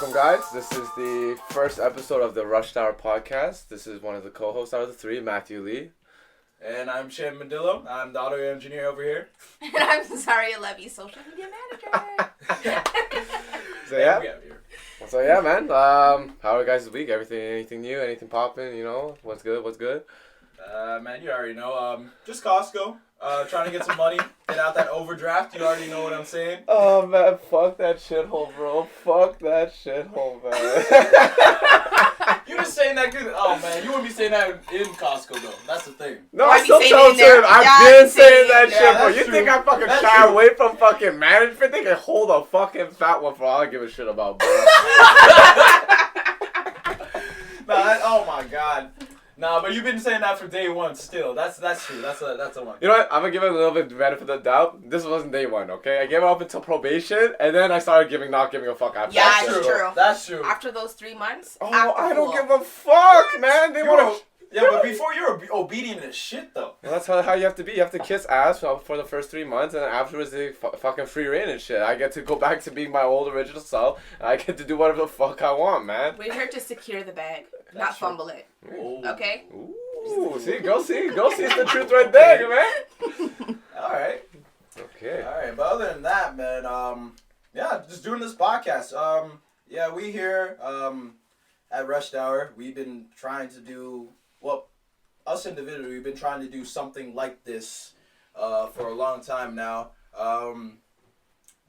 Welcome, guys. This is the first episode of the Rush Hour podcast. This is one of the co-hosts out of the three, Matthew Lee. And I'm Shan Mandillo. I'm the audio engineer over here. And I'm Zaria Levy, social media manager. So yeah, man. How are you guys this week? Anything new? Anything popping? You know, what's good? Man, you already know. Just Costco. Trying to get some money. Get out that overdraft. You already know what I'm saying. Oh man, fuck that shithole, bro. Fuck that shithole, man. You just saying that because, oh man, you wouldn't be saying that in Costco though. That's the thing. No, I still tell him. I've been saying that shit, bro. You think I fucking shy away from fucking management? They can hold a fucking fat one for all I give a shit about, bro. Oh my god. Nah, but you've been saying that for day one still. That's true. That's a one. You know what? I'm gonna give it a little bit of benefit of the doubt. This wasn't day one, okay? I gave it up until probation, and then I started not giving a fuck after. Yeah, that's true. That's true. After those 3 months, I don't give a fuck, man. They want to... Yeah, but before you're obedient as shit, though. Well, that's how you have to be. You have to kiss ass for the first 3 months, and then afterwards they fucking free reign and shit. I get to go back to being my old original self, and I get to do whatever the fuck I want, man. We're here to secure the bag, not fumble it. Ooh. Okay? Ooh, go see it's the truth right there, man. Alright. Okay. Alright, but other than that, man, yeah, just doing this podcast. Yeah, we here, at Rush Hour, we've been trying to do... Well, us individually, we've been trying to do something like this for a long time now.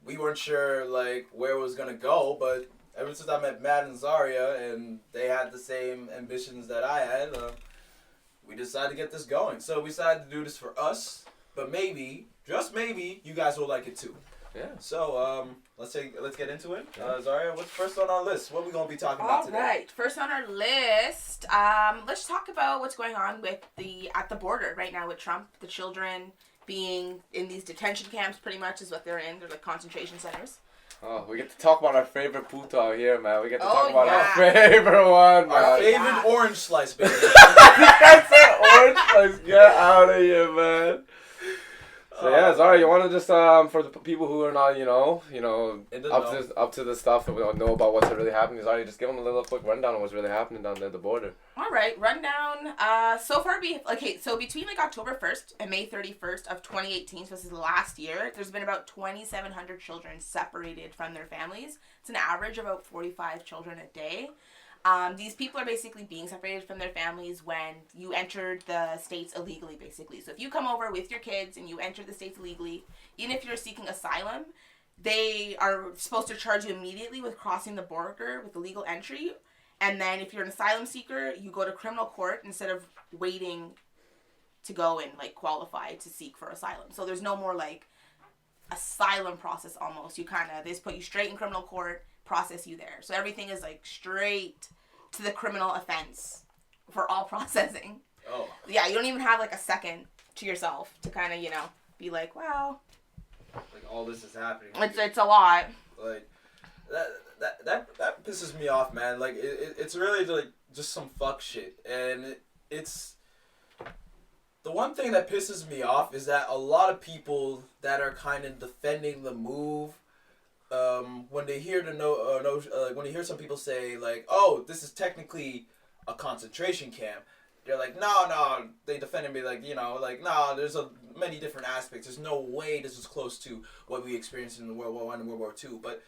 We weren't sure like where it was gonna go, but ever since I met Matt and Zaria, and they had the same ambitions that I had, we decided to get this going. So we decided to do this for us, but maybe, just maybe, you guys will like it too. Yeah. So let's get into it. Zaria, what's first on our list? What are we gonna be talking about today? All right, first on our list, let's talk about what's going on with at the border right now with Trump. The children being in these detention camps, pretty much is what they're in. They're like concentration centers. Oh, we get to talk about our favorite puto out here, man. We get to talk about our favorite one, man. Our favorite orange slice, baby. That's it, orange slice. Get out of here, man. So yeah, Zara, you want to just for the people who are not, up to the stuff and we don't know about what's really happening, Zara, just give them a little quick rundown of what's really happening down there at the border. All right, rundown. So far, so between like October 1st and May 31st of 2018, so this is the last year, there's been about 2,700 children separated from their families. It's an average of about 45 children a day. These people are basically being separated from their families when you entered the States illegally, basically. So if you come over with your kids and you enter the States illegally, even if you're seeking asylum, they are supposed to charge you immediately with crossing the border with illegal entry. And then if you're an asylum seeker, you go to criminal court instead of waiting to go and like qualify to seek for asylum. So there's no more like asylum process almost. They just put you straight in criminal court, process you there. So everything is like straight to the criminal offense for all processing. Oh. Yeah, you don't even have like a second to yourself to kind of, be like, wow. Like all this is happening. It's a lot. Like that pisses me off, man. Like it's really like just some fuck shit. And it's the one thing that pisses me off is that a lot of people that are kind of defending the move, when they hear when they hear some people say like, "Oh, this is technically a concentration camp," they're like, "No." They defended me like, no. There's many different aspects. There's no way this is close to what we experienced in World War I and World War II. But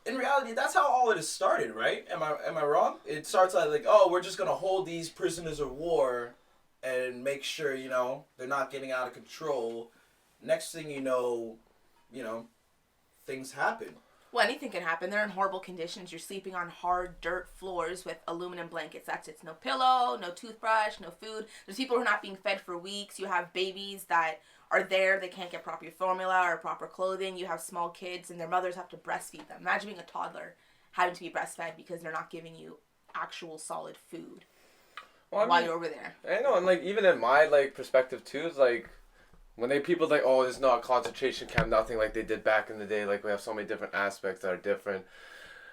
in reality, that's how all it has started, right? Am I wrong? It starts out like, oh, we're just gonna hold these prisoners of war and make sure they're not getting out of control. Next thing you know, things happen. Well, anything can happen. They're in horrible conditions. You're sleeping on hard dirt floors with aluminum blankets. That's it. No pillow, no toothbrush, no food. There's people who are not being fed for weeks. You have babies that are there. They can't get proper formula or proper clothing. You have small kids and their mothers have to breastfeed them. Imagine being a toddler having to be breastfed because they're not giving you actual solid food while you're over there. I know, and like even in my perspective too, it's like when people like, oh, it's not a concentration camp, nothing like they did back in the day. Like we have so many different aspects that are different.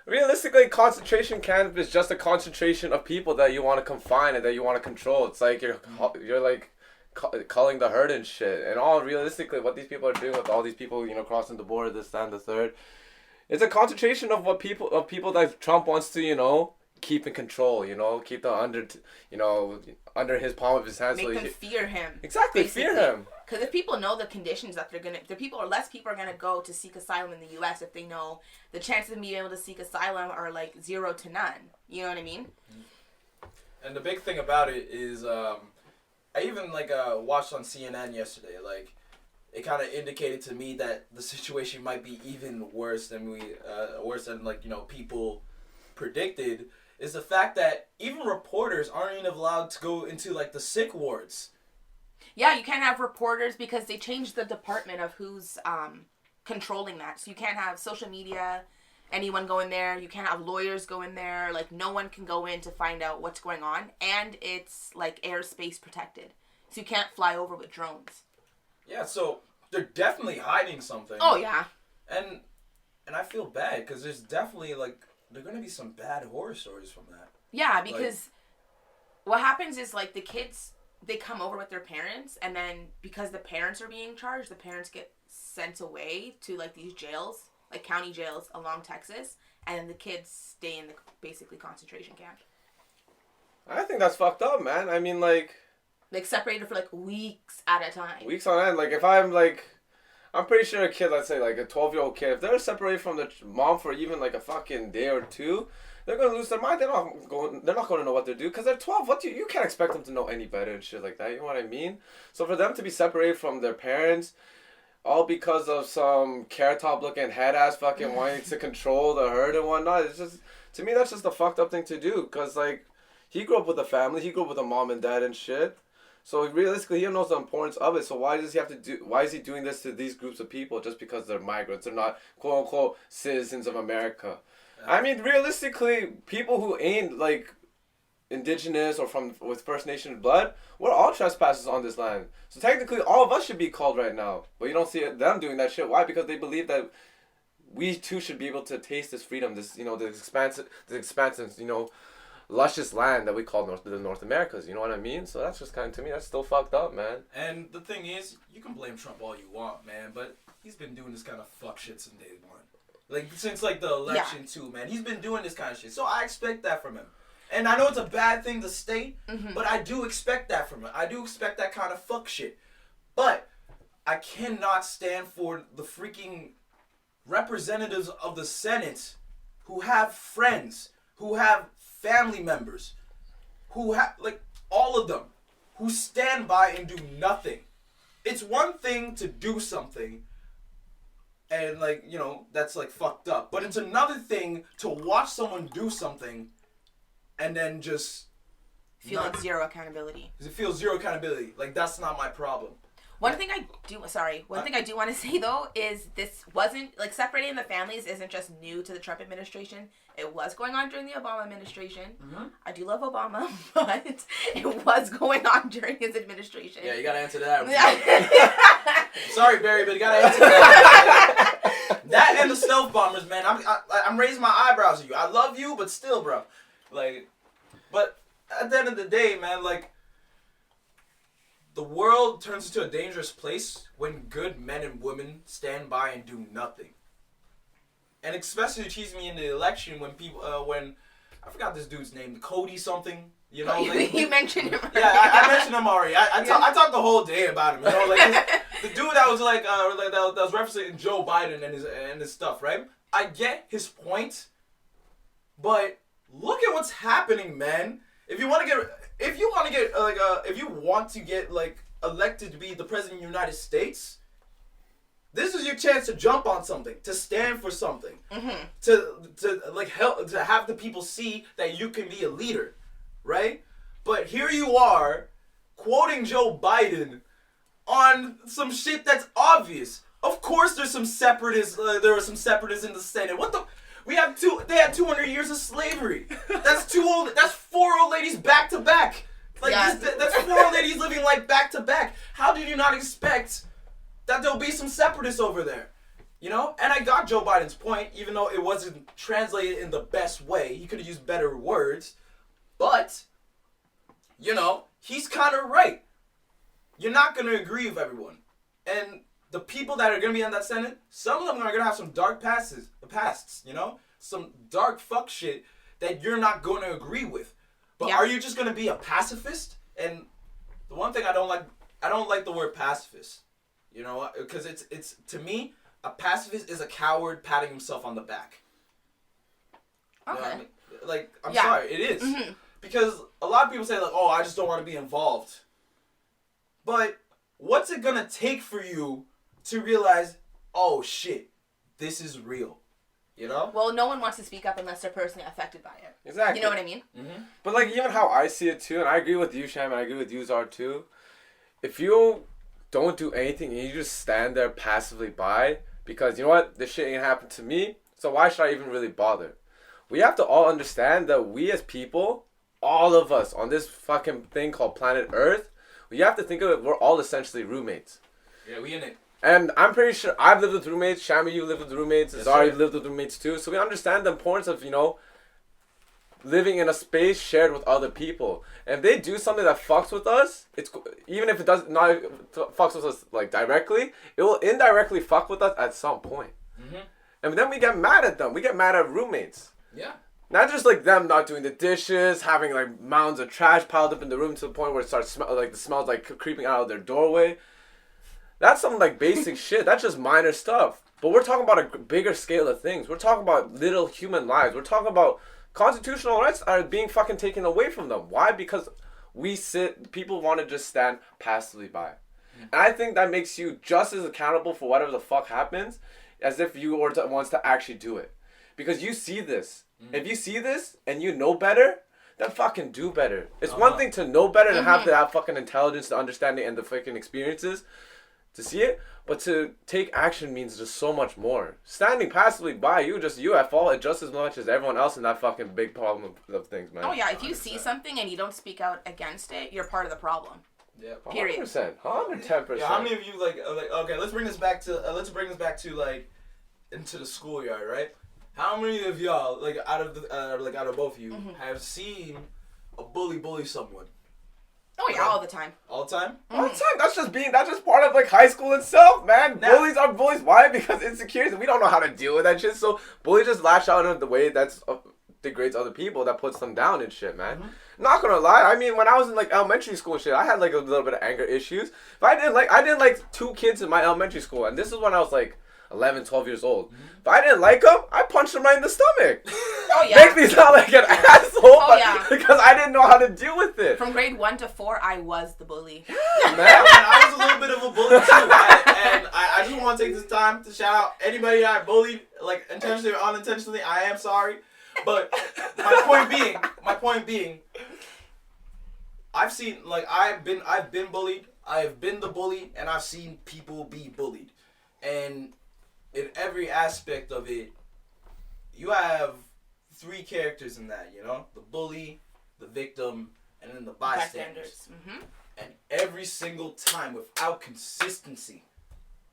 Realistically, concentration camp is just a concentration of people that you want to confine and that you want to control. It's like you're like culling the herd and shit. And all realistically, what these people are doing with all these people, crossing the border, this, that, and the third, It's a concentration of people that Trump wants to, keep in control, keep them under his palm of his hands. Make them fear him. Exactly, basically. Fear him. Because if people know the conditions that less people are gonna go to seek asylum in the U.S. if they know the chances of being able to seek asylum are like 0 to none. You know what I mean? And the big thing about it is, I even watched on CNN yesterday. Like, it kind of indicated to me that the situation might be even worse than people predicted. Is the fact that even reporters aren't even allowed to go into like the sick wards. Yeah, you can't have reporters because they changed the department of who's controlling that. So you can't have social media, anyone go in there. You can't have lawyers go in there. Like, no one can go in to find out what's going on. And it's like airspace protected. So you can't fly over with drones. Yeah, so they're definitely hiding something. Oh, yeah. And I feel bad because there's definitely there are going to be some bad horror stories from that. Yeah, because what happens is, the kids, they come over with their parents, and then because the parents are being charged, the parents get sent away to, these jails, county jails along Texas, and then the kids stay in the, basically, concentration camp. I think that's fucked up, man. I mean, separated for, weeks at a time. Weeks on end. If I'm pretty sure a kid, let's say, a 12-year-old kid, if they're separated from the mom for even, a fucking day or two, they're going to lose their mind. They're not going to know what to do because they're 12. You can't expect them to know any better and shit like that. You know what I mean? So for them to be separated from their parents, all because of some carrot top looking head ass fucking wanting to control the herd and whatnot, it's just, to me, that's just a fucked up thing to do because, he grew up with a family. He grew up with a mom and dad and shit. So realistically, he knows the importance of it. So why is he doing this to these groups of people just because they're migrants? They're not quote unquote citizens of America. Yeah. I mean, realistically, people who ain't indigenous or with First Nation blood, we're all trespassers on this land. So technically, all of us should be called right now. But you don't see them doing that shit. Why? Because they believe that we too should be able to taste this freedom, this this expansive, luscious land that we call the North Americas, you know what I mean? So that's just to me, that's still fucked up, man. And the thing is, you can blame Trump all you want, man, but he's been doing this kind of fuck shit since day one. Since the election too, man. He's been doing this kind of shit. So I expect that from him. And I know it's a bad thing to state, but I do expect that from him. I do expect that kind of fuck shit. But I cannot stand for the freaking representatives of the Senate who have friends, who have family members, who have, all of them, who stand by and do nothing. It's one thing to do something and, that's, fucked up. But it's another thing to watch someone do something and then just... Feel zero accountability. Because it feels zero accountability. That's not my problem. One thing I do want to say, though, is this wasn't, separating the families isn't just new to the Trump administration. It was going on during the Obama administration. Mm-hmm. I do love Obama, but it was going on during his administration. Yeah, you gotta answer that. Sorry, Barry, but you gotta answer that. That and the stealth bombers, man. I'm raising my eyebrows at you. I love you, but still, bro. But at the end of the day, man, the world turns into a dangerous place when good men and women stand by and do nothing. And especially cheese me in the election when people, when, I forgot this dude's name, Cody something, you you mentioned him already. Yeah, I mentioned him already. I talked the whole day about him, the dude that was that was referencing Joe Biden and his stuff, right? I get his point, but look at what's happening, man. If you want to get elected to be the president of the United States, this is your chance to jump on something, to stand for something, to help, to have the people see that you can be a leader, right? But here you are, quoting Joe Biden on some shit that's obvious. Of course, there's some separatists. There are some separatists in the Senate. What the? They had 200 years of slavery. That's 4 old ladies back to back. That's 4 old ladies living back to back. How did you not expect that there'll be some separatists over there? And I got Joe Biden's point, even though it wasn't translated in the best way. He could have used better words. But, he's kind of right. You're not going to agree with everyone. And the people that are gonna be in that Senate, some of them are gonna have some dark pasts, you know, some dark fuck shit that you're not gonna agree with. But are you just gonna be a pacifist? And the one thing I don't like the word pacifist. You know, because it's to me, a pacifist is a coward patting himself on the back. Okay. You know what I mean? Like, I'm sorry, it is. Mm-hmm. Because a lot of people say, like, oh, I just don't want to be involved. But what's it going to take for you to realize, oh, shit, this is real? You know? Well, no one wants to speak up unless they're personally affected by it. Exactly. You know what I mean? Mm-hmm. But, like, even how I see it, too, and I agree with you, Sham, and I agree with you, Zar, too. If you don't do anything and you just stand there passively by, because, you know what? This shit ain't happened to me, so why should I even really bother? We have to all understand that we as people, all of us on this fucking thing called planet Earth, we have to think of it, we're all essentially roommates. Yeah, we in it. And I'm pretty sure I've lived with roommates, Shami, you lived with roommates, yes, Zari, you've lived with roommates too. So we understand the importance of, you know, living in a space shared with other people. And if they do something that fucks with us, it's even if it does not fucks with us like directly, it will indirectly fuck with us at some point. Mm-hmm. And then we get mad at them. We get mad at roommates. Yeah. Not just like them not doing the dishes, having like mounds of trash piled up in the room to the point where it starts like the smells like creeping out of their doorway. That's some like basic shit. That's just minor stuff. But we're talking about a bigger scale of things. We're talking about little human lives. We're talking about constitutional rights are being fucking taken away from them. Why? Because people want to just stand passively by. And I think that makes you just as accountable for whatever the fuck happens as if you were wants to actually do it. Because you see this. If you see this and you know better, then fucking do better. It's one thing to know better and have to have fucking intelligence, the understanding, and the fucking experiences to see it, but to take action means just so much more. Standing passively by, you at fault just as much as everyone else in that fucking big problem of things, man. Oh yeah, if you see something and you don't speak out against it, you're part of the problem. Yeah, period. 100%, 110%. Yeah, how many of you like okay? Let's bring this back to like into the schoolyard, right? How many of y'all like out of both of you have seen a bully someone? Oh yeah, all the time. All the time? All the time. That's just part of like high school itself, man. Now, bullies are bullies. Why? Because insecurities. We don't know how to deal with that shit. So bullies just lash out in the way that's degrades other people, that puts them down and shit, man. Not gonna lie. I mean, when I was in like elementary school and shit, I had like a little bit of anger issues. But I didn't like 2 kids in my elementary school, and this is when I was like 11, 12 years old. If I didn't like them, I punched them right in the stomach. Oh yeah. Makes me sound like an asshole, because I didn't know how to deal with it. From grade 1 to 4, I was the bully. Yeah, man. I was a little bit of a bully too. I just want to take this time to shout out anybody I bullied, like intentionally or unintentionally. I am sorry, but my point being, I've seen I've been bullied. I have been the bully, and I've seen people be bullied, and in every aspect of it, you have 3 characters in that, you know? The bully, the victim, and then the bystanders. And every single time, without consistency,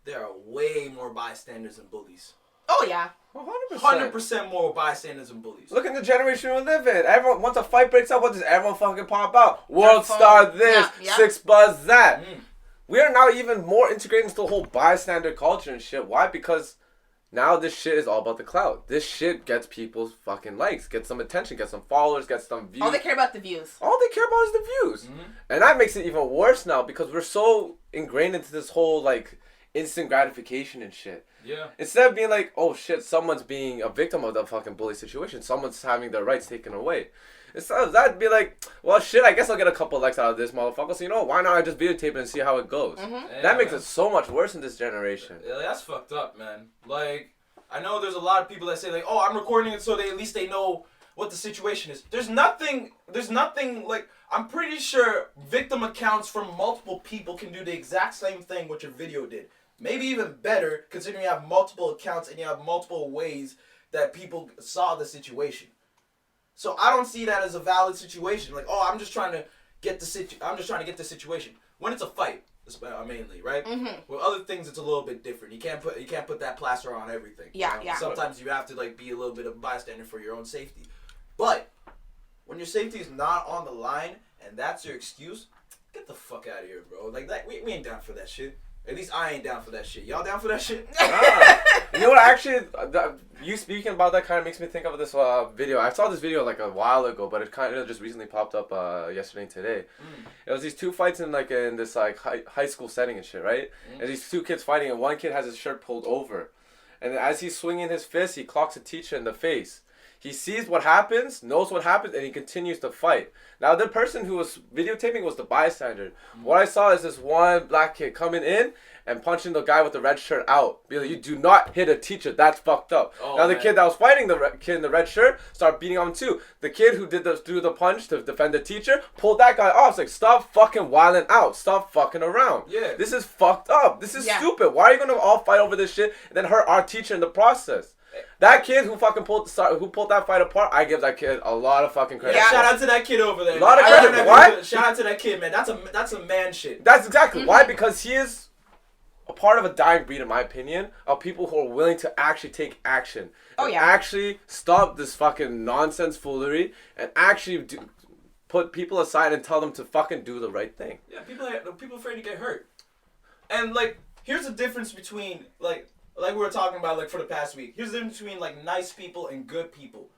there are way more bystanders than bullies. Oh yeah. 100% more bystanders than bullies. Look at the generation we live in. Everyone, once a fight breaks out, what does everyone fucking pop out? World star this, 6 buzz that. We are now even more integrated into the whole bystander culture and shit. Why? Because now this shit is all about the clout. This shit gets people's fucking likes, gets some attention, gets some followers, gets some views. All they care about the views. All they care about is the views. And that makes it even worse now because we're so ingrained into this whole like instant gratification and shit. Yeah. Instead of being like, oh shit, someone's being a victim of the fucking bully situation. Someone's having their rights taken away. Instead of that, be like, well shit, I guess I'll get a couple likes out of this motherfucker. So you know, why not I just videotape it and see how it goes? That makes it so much worse in this generation. Yeah, that's fucked up, man. Like, I know there's a lot of people that say like, oh, I'm recording it so at least they know what the situation is. There's nothing like, I'm pretty sure victim accounts from multiple people can do the exact same thing what your video did. Maybe even better, considering you have multiple accounts and you have multiple ways that people saw the situation. So I don't see that as a valid situation. Like, oh, I'm just trying to get the situation. When it's a fight, mainly, right? With other things, it's a little bit different. You can't put that plaster on everything. Yeah, you know? yeah. Sometimes you have to like be a little bit of a bystander for your own safety. But when your safety is not on the line and that's your excuse, get the fuck out of here, bro. Like that, we ain't down for that shit. At least I ain't down for that shit. Y'all down for that shit? You know what? Actually, you speaking about that kind of makes me think of this video. I saw this video like a while ago, but it kind of just recently popped up yesterday and today. It was these two fights in this high school setting and shit, right? And these two kids fighting, and one kid has his shirt pulled over, and as he's swinging his fist, he clocks a teacher in the face. He sees what happens, knows what happens, and he continues to fight. Now, the person who was videotaping was the bystander. What I saw is this one black kid coming in and punching the guy with the red shirt out. Be like, you do not hit a teacher. That's fucked up. Oh, now, the kid that was fighting the kid in the red shirt started beating on him too. The kid who threw the punch to defend the teacher pulled that guy off. It's like, stop fucking wilding out. Stop fucking around. Yeah. This is fucked up. This is stupid. Why are you going to all fight over this shit and then hurt our teacher in the process? That kid who pulled that fight apart, I give that kid a lot of fucking credit. Yeah, shout out to that kid over there. A lot of credit. Why? Shout out to that kid, man. That's a man shit. That's exactly why, because he is a part of a dying breed, in my opinion, of people who are willing to actually take action. Actually stop this fucking nonsense foolery and actually put people aside and tell them to fucking do the right thing. Yeah, people afraid to get hurt. And like, here's the difference between like we were talking about like for the past week. Here's the difference between like nice people and good people.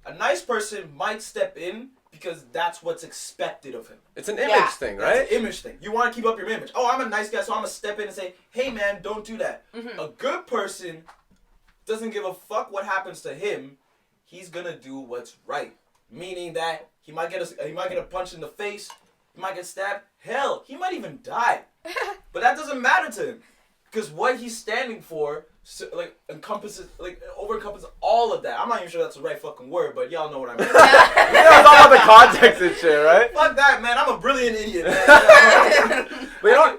A nice person might step in because that's what's expected of him. It's an image thing, right? It's an image thing. You want to keep up your image. Oh, I'm a nice guy, so I'm going to step in and say, hey man, don't do that. A good person doesn't give a fuck what happens to him. He's going to do what's right. Meaning that he might get a punch in the face. He might get stabbed. Hell, he might even die. But that doesn't matter to him. Because what he's standing for, encompasses all of that. I'm not even sure that's the right fucking word, but y'all know what I mean. It's all about the context and shit, right? Fuck that, man. I'm a brilliant idiot, man. But you know,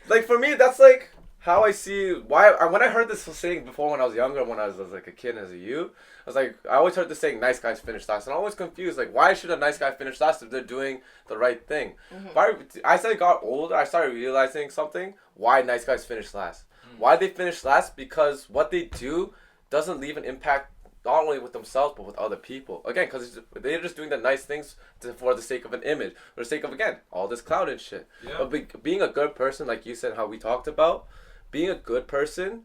like for me, that's like how I see why. When I heard this saying before when I was younger, when I was like a kid as a youth, I was like, I always heard this saying, "Nice guys finish last," and I'm always confused. Like, why should a nice guy finish last if they're doing the right thing? But as I got older, I started realizing something. Why nice guys finish last? Why they finish last? Because what they do doesn't leave an impact not only with themselves but with other people. Again, because they're just doing the nice things for the sake of an image, for the sake of, again, all this clout and shit. Yeah. But being a good person, like you said, how we talked about, being a good person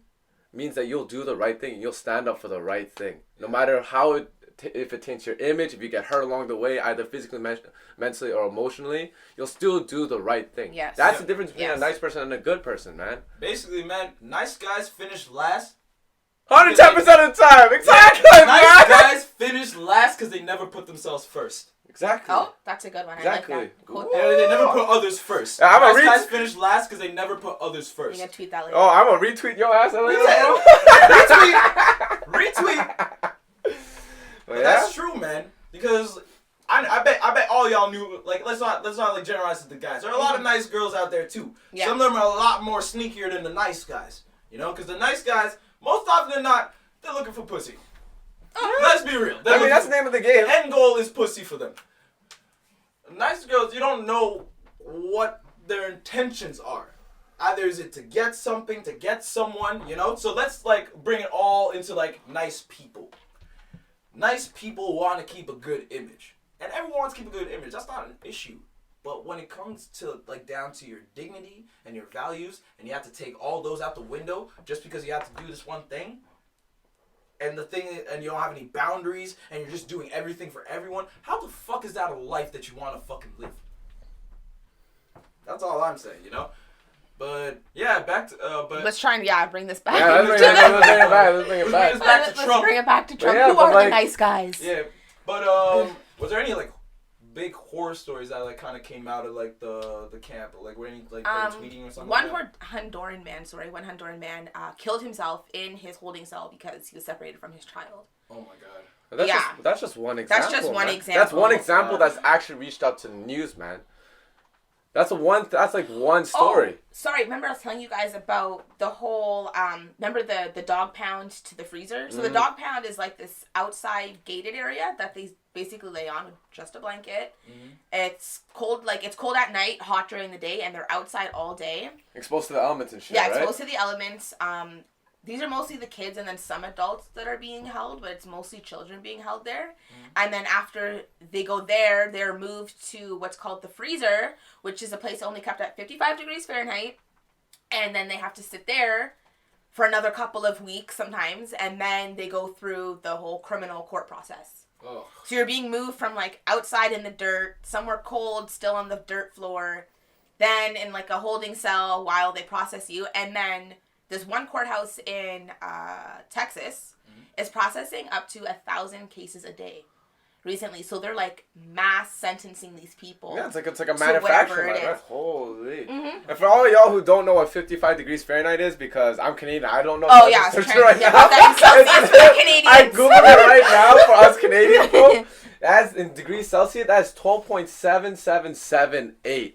means that you'll do the right thing and you'll stand up for the right thing. No matter how if it taints your image, if you get hurt along the way, either physically, mentally, or emotionally, you'll still do the right thing. Yes. That's the difference between a nice person and a good person, man. Basically, man, nice guys finish last. 110% of the time, exactly. Yeah, nice guys finish last because they never put themselves first. Exactly. Oh, that's a good one. Exactly. I like that. Quote that. They never put others first. Yeah, nice guys finish last because they never put others first. You gotta tweet that later. Oh, I'm gonna retweet your ass. Retweet. But that's true, man. Because I bet all y'all knew. Like, let's not like generalize the guys. There are a lot of nice girls out there too. Yeah. Some of them are a lot more sneakier than the nice guys. You know, because the nice guys, most often than not, they're looking for pussy. Let's be real. I mean, that's the name of the game. The end goal is pussy for them. Nice girls, you don't know what their intentions are. Either is it to get something, to get someone, you know? So let's like bring it all into like nice people. Nice people want to keep a good image. And everyone wants to keep a good image. That's not an issue. But when it comes to like down to your dignity and your values, and you have to take all those out the window just because you have to do this one thing, and you don't have any boundaries, and you're just doing everything for everyone, how the fuck is that a life that you want to fucking live? That's all I'm saying, you know? But yeah, back to let's try and bring this back. Yeah, let's bring it back. Let's bring it back. Let's bring it back to Trump. Yeah, who are the nice guys? Yeah, but was there any like big horror stories that like kind of came out of like the camp? Like were any like tweeting or something? One Honduran man killed himself in his holding cell because he was separated from his child. Oh my god. That's just one example. That's just one example. That's one example that's actually reached out to the news, man. That's like one story. Oh, sorry, remember I was telling you guys about the whole, remember the dog pound to the freezer? So the dog pound is like this outside gated area that they basically lay on with just a blanket. It's cold at night, hot during the day, and they're outside all day. Exposed to the elements and shit, yeah, right? Exposed to the elements. These are mostly the kids and then some adults that are being held, but it's mostly children being held there. And then after they go there, they're moved to what's called the freezer, which is a place only kept at 55 degrees Fahrenheit. And then they have to sit there for another couple of weeks sometimes, and then they go through the whole criminal court process. Oh. So you're being moved from, like, outside in the dirt, somewhere cold, still on the dirt floor, then in, like, a holding cell while they process you, and then there's one courthouse in Texas is processing up to 1,000 cases a day recently. So they're, like, mass sentencing these people. Yeah, it's like a manufacturing line, right? Holy. Mm-hmm. And for all y'all who don't know what 55 degrees Fahrenheit is, because I'm Canadian, I don't know. Oh, yeah. Search Sorry, it right yeah, now. that is Celsius for the Canadians. I Googled it right now for us Canadian people. That's in degrees Celsius. That's 12.7778.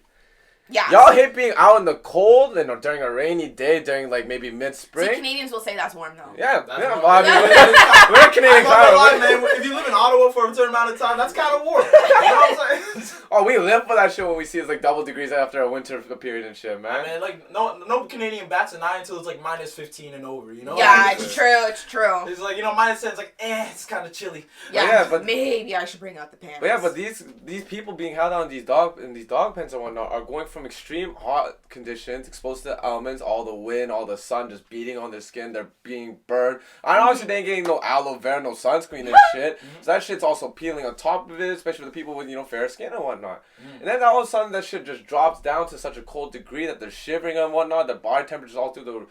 Yeah. Y'all hate being out in the cold and during a rainy day, during like maybe mid-spring. See, Canadians will say that's warm though. Yeah, That's yeah. warm. Well, I mean, we're Canadian. Man, if you live in Ottawa for a certain amount of time, that's kind of warm. You know what I'm saying? Oh, we live for that shit when we see it's like double degrees after a winter period and shit, man. I mean, like no Canadian bats an eye until it's like minus 15 and over. You know? Yeah, Like, it's true. It's true. It's like, minus 10. It's like it's kind of chilly. Yeah, but maybe I should bring out the pants. But yeah, but these people being held out in these dog pens and whatnot are going from extreme hot conditions, exposed to the elements, all the wind, all the sun just beating on their skin. They're being burned. And obviously they ain't getting no aloe vera, no sunscreen and shit. So that shit's also peeling on top of it, especially with the people with fair skin and whatnot. And then all of a sudden that shit just drops down to such a cold degree that they're shivering and whatnot. Their body temperature's all through the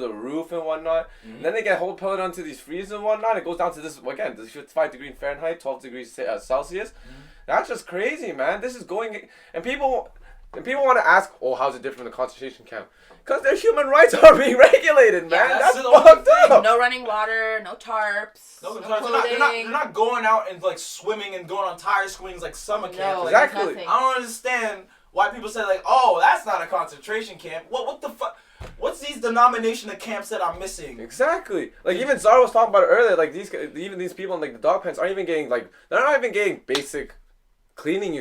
roof and whatnot. And then they get put onto these freezers and whatnot. It goes down to this again, this 55 degrees Fahrenheit, 12 degrees Celsius. That's just crazy, man. This is going and people want to ask, oh, how's it different from the concentration camp? Because their human rights are being regulated, man. Yeah, that's the only fucked thing. up. No running water, no tarps, no clothing. They're not going out and like swimming and going on tire swings like summer camp. No, Like, Exactly. nothing. I don't understand why people say like, oh, that's not a concentration camp. What the fuck? What's these denomination of camps that I'm missing? Exactly. Like even Zara was talking about it earlier. Like these people in like the dog pens aren't even getting they're not even getting basic cleaning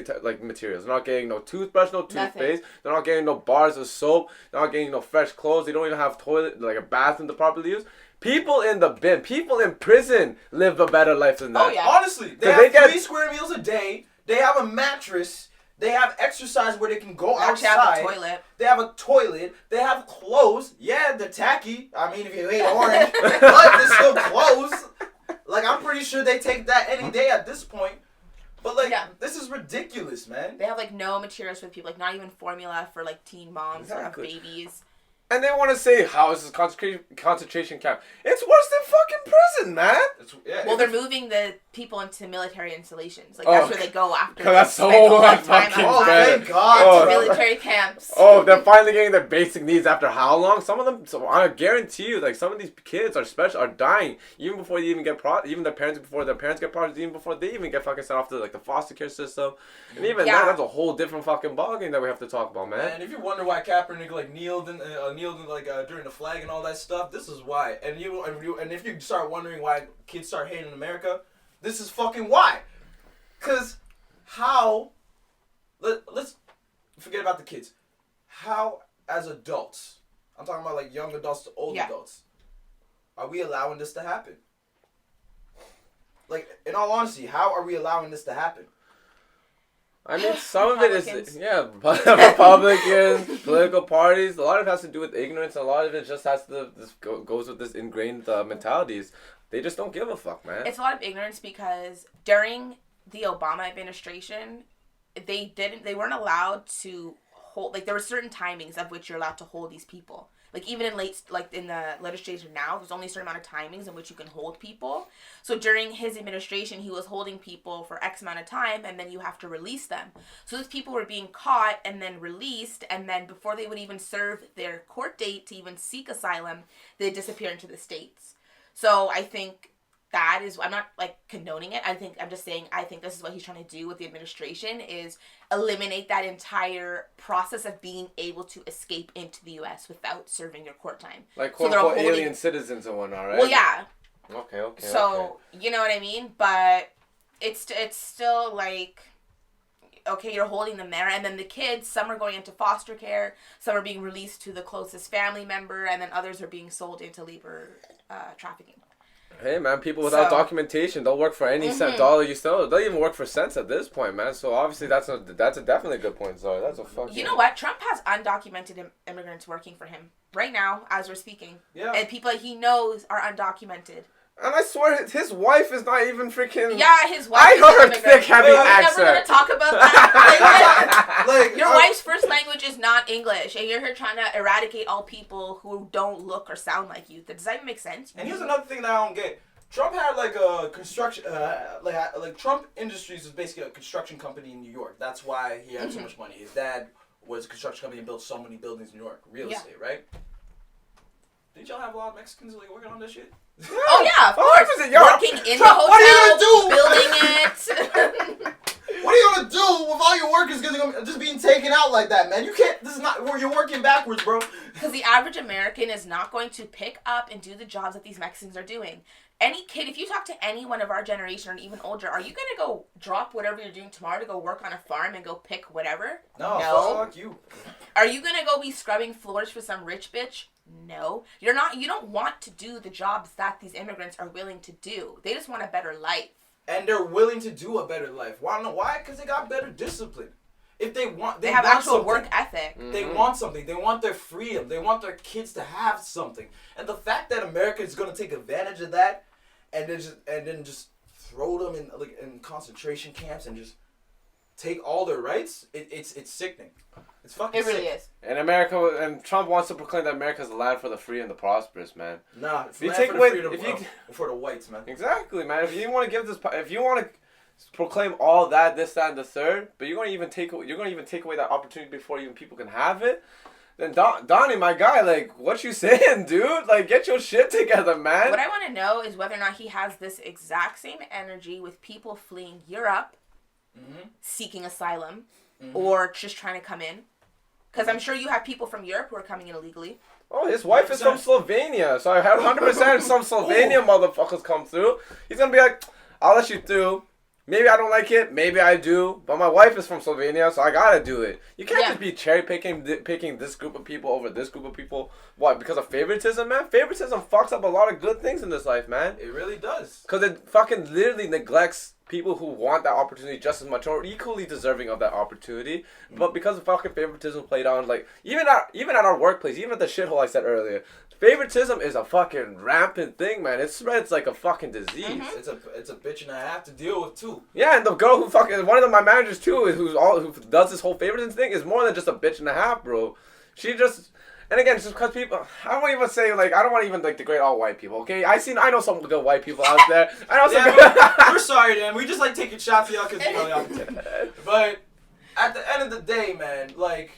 materials. They're not getting no toothbrush, no toothpaste. Nothing. They're not getting no bars of soap. They're not getting no fresh clothes. They don't even have a bathroom to properly use. People in the bin, people in prison live a better life than that. Oh, yeah. Honestly, they have 3 square meals a day. They have a mattress. They have exercise where they can go Actually, outside. have a toilet. They have a toilet. They have clothes. Yeah, they're tacky. I mean, if you hate orange, but they're still clothes. Like, I'm pretty sure they take that any day at this point. But, like, this is ridiculous, man. They have, like, no materials for the people. Like, not even formula for, like, teen moms or have babies. And they want to say, how is this concentration camp? It's worse than fucking prison, man. Well, they're moving the people into military installations. Like, that's where they go after. That's so much fucking bad. Thank God. Military camps. Oh, they're finally getting their basic needs after how long? Some of them, I guarantee you, like some of these kids are dying even before they even get even their parents get processed, even before they even get fucking sent off to like the foster care system. And even that's a whole different fucking ballgame that we have to talk about, man. And if you wonder why Kaepernick like kneeled during the flag and all that stuff, this is why. And if you start wondering why kids start hating America, this is fucking why. Cause let's forget about the kids. How as adults, I'm talking about like young adults to old adults, are we allowing this to happen? Like, in all honesty, how are we allowing this to happen? I mean, some of it is, Republicans, political parties. A lot of it has to do with ignorance. A lot of it just goes with this ingrained mentalities. They just don't give a fuck, man. It's a lot of ignorance because during the Obama administration, they weren't allowed to hold, like, there were certain timings of which you're allowed to hold these people. Like, even in the legislature now, there's only a certain amount of timings in which you can hold people. So during his administration, he was holding people for X amount of time, and then you have to release them. So those people were being caught and then released, and then before they would even serve their court date to even seek asylum, they disappear into the States. So I think that is, I'm not like condoning it. I'm just saying I think this is what he's trying to do with the administration, is eliminate that entire process of being able to escape into the U.S. without serving your court time. Like quote-unquote alien citizens and whatnot, right? Well, yeah. Okay. So, you know what I mean? But it's still like, okay, you're holding them there, and then the kids, some are going into foster care, some are being released to the closest family member, and then others are being sold into labor trafficking. Hey man, people without documentation, they'll work for any cent dollar you sell. They'll even work for cents at this point, man. So obviously that's a definitely good point. Sorry, that's a fucking. You know what? Trump has undocumented immigrants working for him right now as we're speaking. Yeah. And people he knows are undocumented. And I swear his wife is not even freaking. Yeah, his wife. I heard her is thick, heavy accent. We're never gonna talk about that. Like, your wife's first language is not English, and you're here trying to eradicate all people who don't look or sound like you. Does that even make sense? And here's another thing that I don't get. Trump had like a construction, like Trump Industries was basically a construction company in New York. That's why he had so much money. His dad was a construction company and built so many buildings in New York, real estate, right? Did y'all have a lot of Mexicans like working on this shit? Oh yeah, of course. Working in the hotel, what are you building it. What are you gonna do with all your workers just being taken out like that, man? You can't. This is not where you're working backwards, bro. Because the average American is not going to pick up and do the jobs that these Mexicans are doing. Any kid, if you talk to anyone of our generation or even older, are you gonna go drop whatever you're doing tomorrow to go work on a farm and go pick whatever? No. Fuck you. Are you gonna go be scrubbing floors for some rich bitch? No. You're not. You don't want to do the jobs that these immigrants are willing to do. They just want a better life. And they're willing to do a better life. Why? Why? Because they got better discipline. If they want, they have want actual something. work ethic. They want something. They want their freedom. They want their kids to have something. And the fact that America is going to take advantage of that, and then just throw them in concentration camps and just take all their rights, it's sickening. It's fucking. It really sick. is. And America, and Trump wants to proclaim that America is the land for the free and the prosperous, man. Nah, it's if you land take for away, the freedom for the whites, man. Exactly, man. If you want to give this, if you want to proclaim all that, this, that, and the third, but you're gonna even take away that opportunity before even people can have it. Then Donnie, my guy, like, what you saying, dude? Like, get your shit together, man. What I want to know is whether or not he has this exact same energy with people fleeing Europe, seeking asylum, or just trying to come in. Because I'm sure you have people from Europe who are coming in illegally. Oh, his wife is from Slovenia, so I had 100% some Slovenian motherfuckers come through. He's gonna be like, I'll let you through. Maybe I don't like it, maybe I do, but my wife is from Slovenia, so I gotta do it. You can't just be cherry picking this group of people over this group of people. What, because of favoritism, man? Favoritism fucks up a lot of good things in this life, man. It really does. Because it fucking literally neglects people who want that opportunity just as much or equally deserving of that opportunity. But because of fucking favoritism played on, like, even at our workplace, even at the shithole I said earlier, favoritism is a fucking rampant thing, man. It spreads like a fucking disease. It's a bitch and a half to deal with too. Yeah, and the girl who fucking one of my managers too, who does this whole favoritism thing, is more than just a bitch and a half, bro. She just. And again, just because people, I don't even say, like, I don't want to even, like, degrade all white people, okay? I know some good white people out there. I know some we're sorry, Dan. We just like taking shots at y'all because, y'all can take it. But at the end of the day, man, like,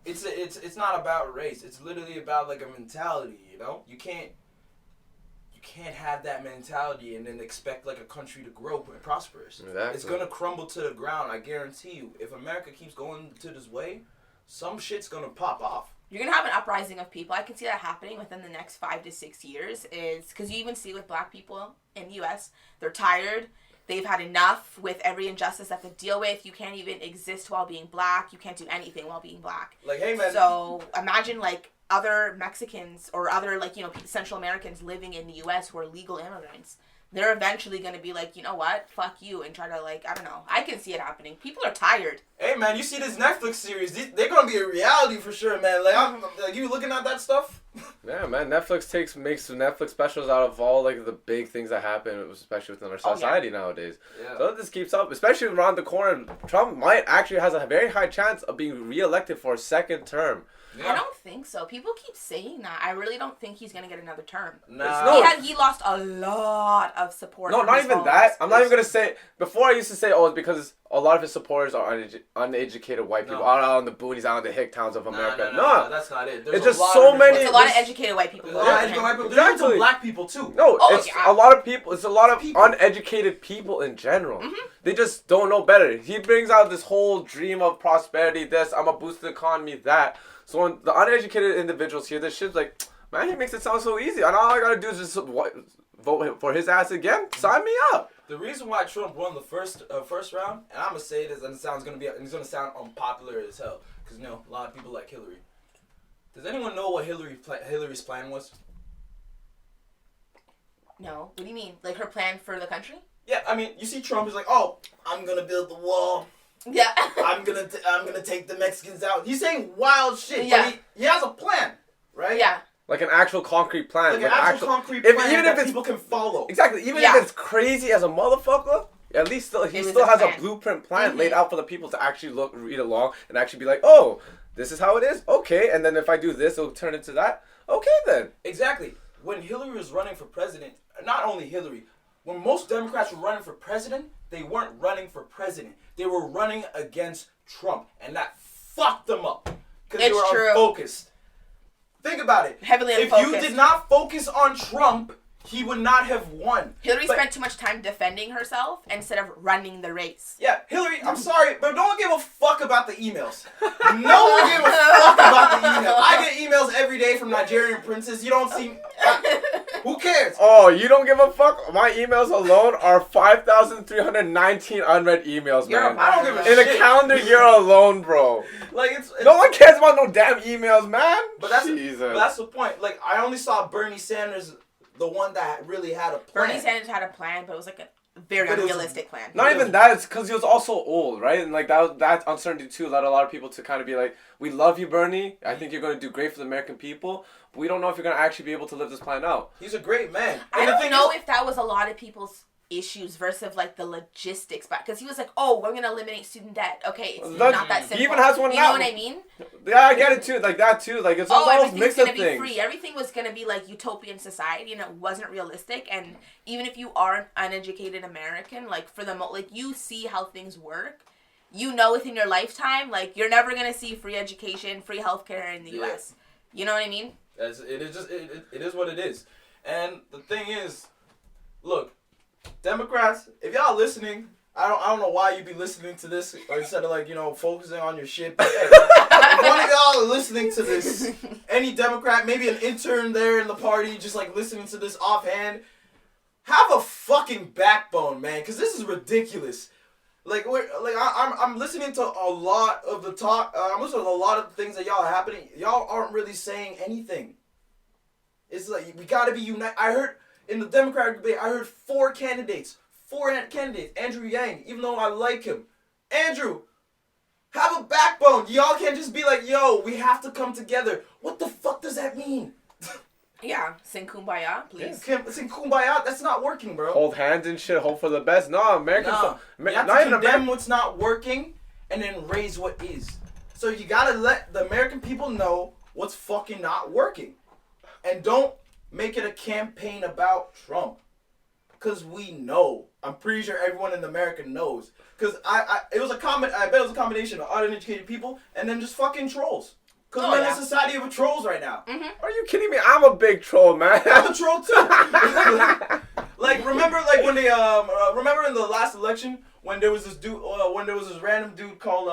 it's not about race. It's literally about, like, a mentality, you know? You can't have that mentality and then expect, like, a country to grow and prosperous. Exactly. It's going to crumble to the ground, I guarantee you. If America keeps going to this way, some shit's going to pop off. You're going to have an uprising of people. I can see that happening within the next 5 to 6 years. Is because you even see with black people in the U.S., they're tired. They've had enough with every injustice that they deal with. You can't even exist while being black. You can't do anything while being black. Like, hey, man. So imagine, like, other Mexicans or other, like, you know, Central Americans living in the U.S. who are legal immigrants. They're eventually going to be like, you know what? Fuck you. And try to, like, I don't know. I can see it happening. People are tired. Hey, man, you see this Netflix series. They're going to be a reality for sure, man. Like, you looking at that stuff? Yeah, man. Netflix makes Netflix specials out of all, like, the big things that happen, especially within our society nowadays. Yeah. So this keeps up, especially around the corner. Trump might actually has a very high chance of being reelected for a second term. Yeah. I don't think so. People keep saying that. I really don't think he's going to get another term. No. He lost a lot of support. No, not even followers. that. I'm not even going to say... Before I used to say, it's because a lot of his supporters are uneducated white people out on the boonies, out in the hick towns of America. No, that's not it. It's just so many... It's a lot of educated white people. There's some black people, too. No, a lot of people. It's a lot of uneducated people in general. Mm-hmm. They just don't know better. He brings out this whole dream of prosperity, this, I'm going to boost the economy, that. So when the uneducated individuals hear this shit, like, man, he makes it sound so easy. And all I gotta do is just vote for his ass again. Sign me up. The reason why Trump won the first round, and I'm gonna say this, and it's gonna sound unpopular as hell, because you know a lot of people like Hillary. Does anyone know what Hillary's plan was? No. What do you mean? Like her plan for the country? Yeah, I mean, you see Trump is like, oh, I'm gonna build the wall. Yeah. I'm gonna take the Mexicans out. He's saying wild shit. Yeah. But he has a plan, right? Yeah. Like an actual concrete plan. Like an actual concrete plan even that if people can follow. Exactly. Even if it's crazy as a motherfucker, at least he still has a blueprint plan laid out for the people to actually read along and actually be like, oh, this is how it is? Okay. And then if I do this, it'll turn into that? Okay, then. Exactly. When Hillary was running for president, not only Hillary, when most Democrats were running for president, they weren't running for president. They were running against Trump. And that fucked them up. Because they were unfocused. Think about it. Heavily unfocused. If you did not focus on Trump, he would not have won. Hillary spent too much time defending herself instead of running the race. Yeah, Hillary, I'm sorry, but no one gave a fuck about the emails. No one gave a fuck about the emails. I get emails every day from Nigerian princes. You don't see... who cares? Oh, you don't give a fuck? My emails alone are 5,319 unread emails, man. I don't give a shit. In a calendar year alone, bro. Like it's no one cares about no damn emails, man. But that's the point. Like, I only saw Bernie Sanders... the one that really had a plan. Bernie Sanders had a plan, but it was like a very unrealistic plan. Not even that, it's because he was also old, right? And like that uncertainty too led a lot of people to kind of be like, we love you, Bernie. I think you're going to do great for the American people. But we don't know if you're going to actually be able to live this plan out. He's a great man. I don't know if that was a lot of people's issues versus like the logistics back, because he was like, oh, we're gonna eliminate student debt. Okay, it's not that simple. He even has one now. You know what I mean? Yeah, I get it too. Like that too. Like it's all mixed of things. Free. Everything was gonna be like utopian society, and it wasn't realistic. And even if you are an uneducated American, like for the like you see how things work. You know, within your lifetime, like you're never gonna see free education, free healthcare in the U.S. You know what I mean? It is what it is. And the thing is, look. Democrats, if y'all listening, I don't know why you be listening to this or instead of like, you know, focusing on your shit. But hey, if one of y'all are listening to this, any Democrat, maybe an intern there in the party, just like listening to this offhand, have a fucking backbone, man, because this is ridiculous. Like I'm listening to a lot of the talk. I'm listening to a lot of the things that y'all are happening. Y'all aren't really saying anything. It's like we gotta be united. I heard. In the Democratic debate, I heard four candidates. Andrew Yang, even though I like him. Andrew, have a backbone. Y'all can't just be like, yo, we have to come together. What the fuck does that mean? Yeah, sing kumbaya, please. Sing kumbaya? That's not working, bro. Hold hands and shit, hope for the best. No, Americans don't. You have to condemn what's not working and then raise what is. So you gotta let the American people know what's fucking not working. And don't make it a campaign about Trump. Because we know. I'm pretty sure everyone in America knows. Because I bet it was a combination of uneducated people and then just fucking trolls. Because we're in a society of trolls right now. Mm-hmm. Are you kidding me? I'm a big troll, man. I'm a troll too. Like remember when they remember in the last election when there was this dude when there was this random dude called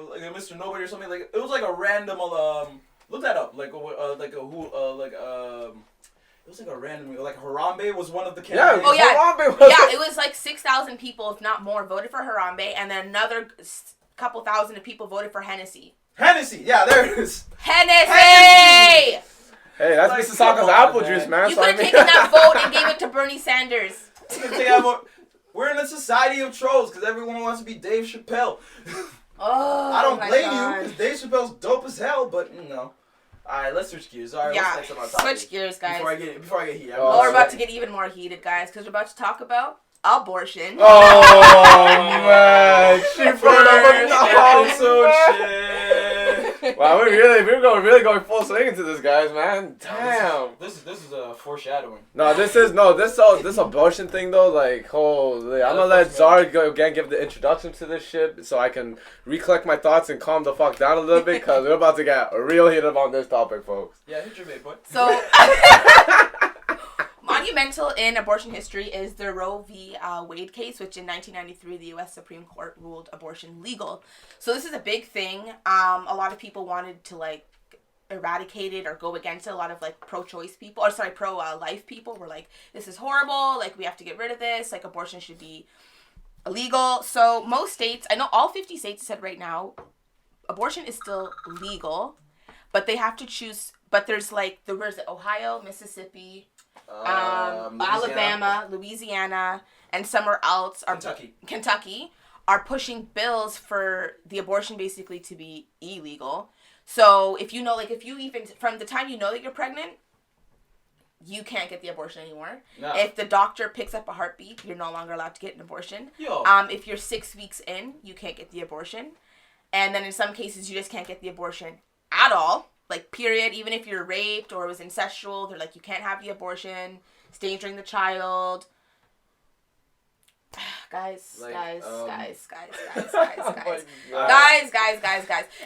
like Mr. Nobody or something, like it was like a random look that up, it was like a random, like Harambe was one of the candidates. It was like 6,000 people, if not more, voted for Harambe, and then another couple thousand of people voted for Hennessy. Yeah, there it is. Hennessy! Hey, that's like, Mississauga's apple juice, man. You could have taken that vote and gave it to Bernie Sanders. We're in a society of trolls because everyone wants to be Dave Chappelle. Oh, I don't blame you because Dave Chappelle's dope as hell, but you know. Alright, let's switch gears. Alright, what's next on our topic? Switch gears, guys. Before I get heated. We're about to get even more heated, guys, because we're about to talk about abortion. Oh, man. She first episode shit. Wow, we're going full swing into this, guys, man. Damn. This is a foreshadowing. No, this abortion thing though. Like, holy, I'm gonna let Zara go again, give the introduction to this shit, so I can recollect my thoughts and calm the fuck down a little bit, cause we're about to get real heated on this topic, folks. Yeah, hit your bait, boy. So. Monumental in abortion history is the Roe v. Wade case, which in 1993 the U.S. Supreme Court ruled abortion legal. So this is a big thing. A lot of people wanted to like eradicate it or go against it. A lot of like pro-life people were like, this is horrible. Like we have to get rid of this. Like abortion should be illegal. So most states, I know all 50 states said right now, abortion is still legal, but they have to choose. But there's like where's it? Ohio, Mississippi. Alabama, Louisiana, and somewhere else are Kentucky are pushing bills for the abortion basically to be illegal. So if you know, like if you even from the time you know that you're pregnant, you can't get the abortion anymore. No. If the doctor picks up a heartbeat, you're no longer allowed to get an abortion. If you're 6 weeks in, you can't get the abortion. And then in some cases, you just can't get the abortion at all. Like, period. Even if you're raped or it was incestual, they're like, you can't have the abortion. It's endangering the child. Guys.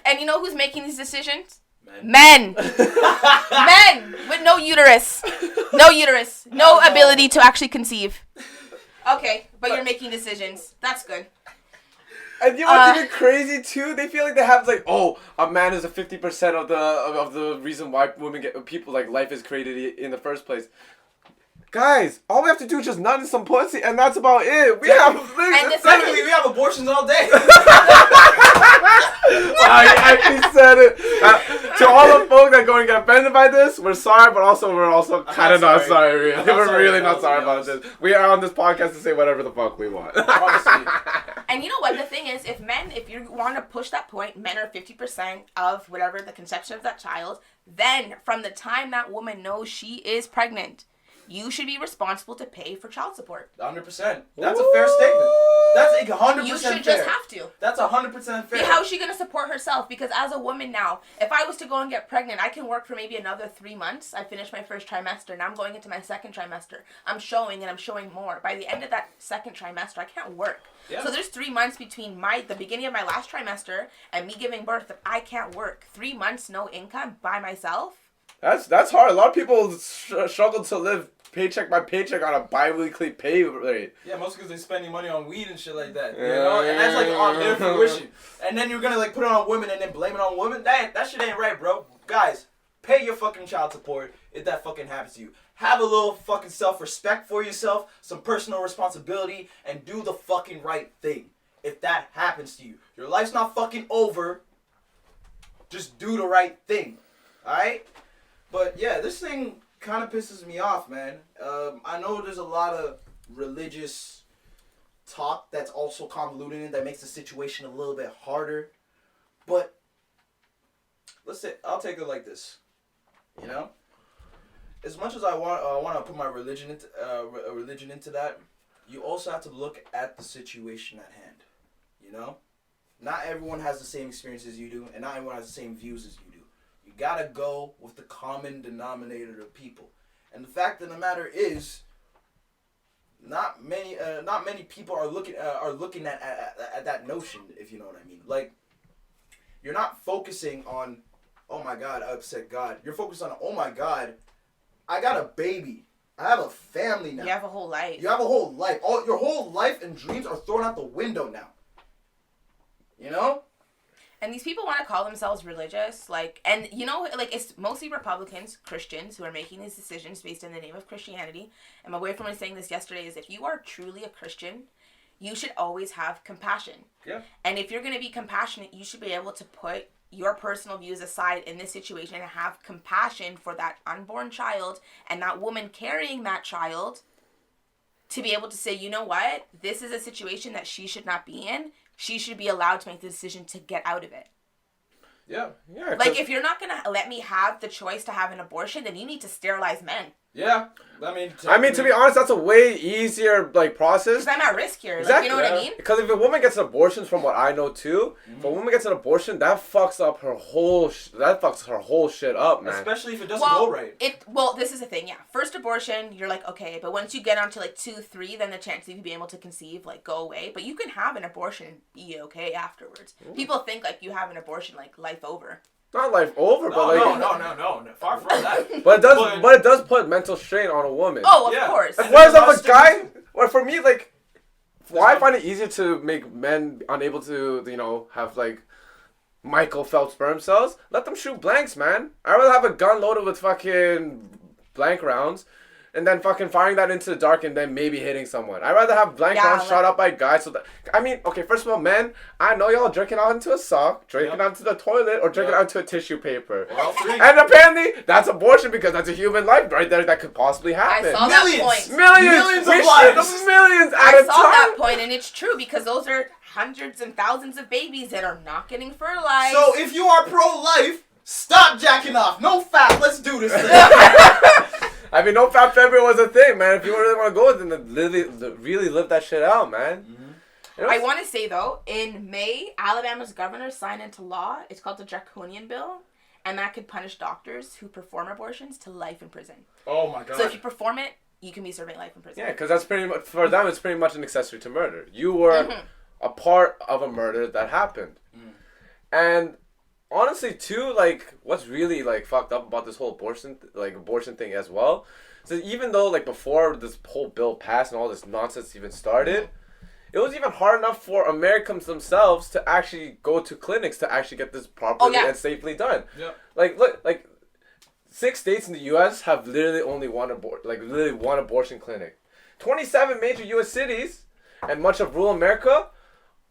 And you know who's making these decisions? Men. Men with no uterus. No ability to actually conceive. Okay, but you're making decisions. That's good. And you know what's even crazy too? They feel like they have like, oh, a man is a 50% of the reason why people like life is created in the first place. Guys, all we have to do is just nut in some pussy, and that's about it. We have abortions all day. I actually said it. To all the folks that are going to get offended by this, we're sorry, but also we're kind of not sorry. Really. We're really not sorry about this. We are on this podcast to say whatever the fuck we want. And you know what? The thing is, if you want to push that point, men are 50% of whatever the conception of that child, then from the time that woman knows she is pregnant, you should be responsible to pay for child support. 100%. That's a fair statement. That's 100% fair. You should just have to. That's 100% fair. How is she going to support herself? Because as a woman now, if I was to go and get pregnant, I can work for maybe another 3 months. I finished my first trimester. Now I'm going into my second trimester. I'm showing more. By the end of that second trimester, I can't work. Yeah. So there's 3 months between the beginning of my last trimester and me giving birth that I can't work. 3 months, no income by myself. That's hard. A lot of people struggle to live paycheck by paycheck on a bi-weekly pay rate. Yeah, mostly because they're spending money on weed and shit like that. You know? And that's like on their fruition. And then you're gonna like put it on women and then blame it on women? That shit ain't right, bro. Guys, pay your fucking child support if that fucking happens to you. Have a little fucking self-respect for yourself, some personal responsibility, and do the fucking right thing. If that happens to you. Your life's not fucking over. Just do the right thing. Alright? But yeah, this thing kind of pisses me off, man. I know there's a lot of religious talk that's also convoluted in that makes the situation a little bit harder. But let's say I'll take it like this, you know. As much as I want to put my religion into that, you also have to look at the situation at hand. You know, not everyone has the same experience as you do, and not everyone has the same views as you do. You gotta go with the common denominator of people. And the fact of the matter is, not many people are looking at that notion, if you know what I mean. Like, you're not focusing on, oh my God, I upset God. You're focused on, oh my God, I got a baby. I have a family now. You have a whole life. You have a whole life. Your whole life and dreams are thrown out the window now. You know? And these people want to call themselves religious, and you know, it's mostly Republicans, Christians, who are making these decisions based in the name of Christianity. And my boyfriend was saying this yesterday, is if you are truly a Christian, you should always have compassion. Yeah. And if you're going to be compassionate, you should be able to put your personal views aside in this situation and have compassion for that unborn child and that woman carrying that child to be able to say, you know what, this is a situation that she should not be in. She should be allowed to make the decision to get out of it. Yeah. Like, if you're not going to let me have the choice to have an abortion, then you need to sterilize men. Yeah. I mean, to be honest, that's a way easier, process. Because I'm at risk here. Exactly. You know what I mean? Because if a woman gets an abortion, from what I know too, if a woman gets an abortion, that fucks up her whole shit up, man. Especially if it doesn't go right. This is the thing, yeah. First abortion, you're like, okay, but once you get on to 2, 3, then the chance of you being able to conceive, go away. But you can have an abortion and be okay afterwards. Ooh. People think, you have an abortion, life over. Not life over, but no, far from that. But it does put mental strain on a woman. Oh, of course. Whereas of a guy, or for me, why I find it easier to make men unable to, have Michael Phelps sperm cells. Let them shoot blanks, man. I'd rather have a gun loaded with fucking blank rounds and then fucking firing that into the dark and then maybe hitting someone. I'd rather have blank rounds shot up by guys. So that, I mean, okay, first of all, men, I know y'all jerking out into a sock, jerking out into the toilet, or jerking out into a tissue paper. Or all three. And apparently, that's abortion because that's a human life right there that could possibly happen. I saw Millions. that point. Millions of we lives. shit millions at I a saw time. that point, and it's true because those are hundreds and thousands of babies that are not getting fertilized. So if you are pro-life, stop jacking off. No fat. Let's do this thing. I mean, no Fat February was a thing, man. If you really want to go with it, then really live that shit out, man. Mm-hmm. I want to say, though, in May, Alabama's governor signed into law, it's called the Draconian Bill, and that could punish doctors who perform abortions to life in prison. Oh my god. So if you perform it, you can be serving life in prison. Yeah, because that's pretty much, for them, it's pretty much an accessory to murder. You were a part of a murder that happened. And honestly, too, like, what's really, like, fucked up about this whole abortion thing as well, is that even though, like, before this whole bill passed and all this nonsense even started, it was even hard enough for Americans themselves to actually go to clinics to actually get this properly and safely done. Yeah. Like, look, like, 6 states in the U.S. have literally only one abortion clinic. 27 major U.S. cities and much of rural America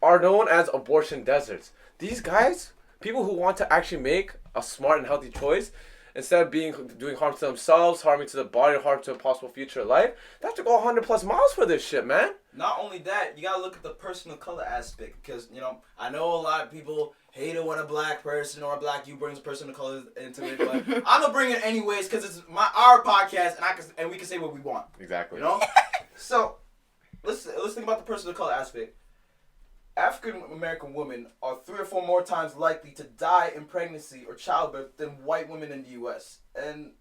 are known as abortion deserts. These guys, people who want to actually make a smart and healthy choice, instead of doing harm to themselves, harming to the body, harm to a possible future life, they have to go 100+ miles for this shit, man. Not only that, you gotta look at the person of color aspect, because, you know, I know a lot of people hate it when a black person or a black you brings a person of color into it, but I'm gonna bring it anyways because it's our podcast and we can say what we want. Exactly. You know? So let's think about the person of color aspect. African American women are 3 or 4 more times likely to die in pregnancy or childbirth than white women in the U.S. And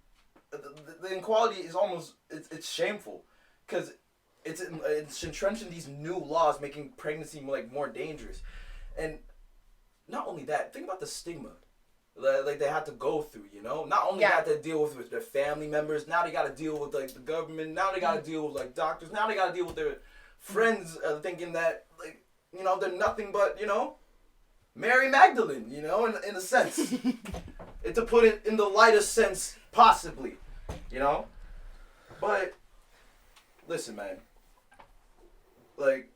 the inequality is almost it's shameful because it's entrenched in these new laws making pregnancy more dangerous. And not only that, think about the stigma like they had to go through, you know? Not only had to deal with their family members, now they got to deal with like the government, now they got to deal with like doctors, now they got to deal with their friends thinking that like, you know, they're nothing but, you know, Mary Magdalene, you know, in a sense. To put it in the lightest sense possibly, you know? But listen, man. Like,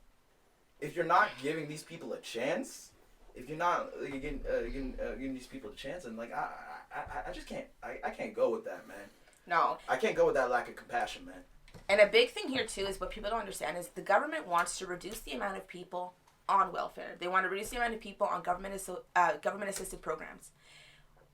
if you're not giving these people a chance, if you're not giving these people a chance, and like I just can't I can't go with that, man. No. I can't go with that lack of compassion, man. And a big thing here too is what people don't understand is the government wants to reduce the amount of people on welfare. They want to reduce the amount of people on government assisted programs.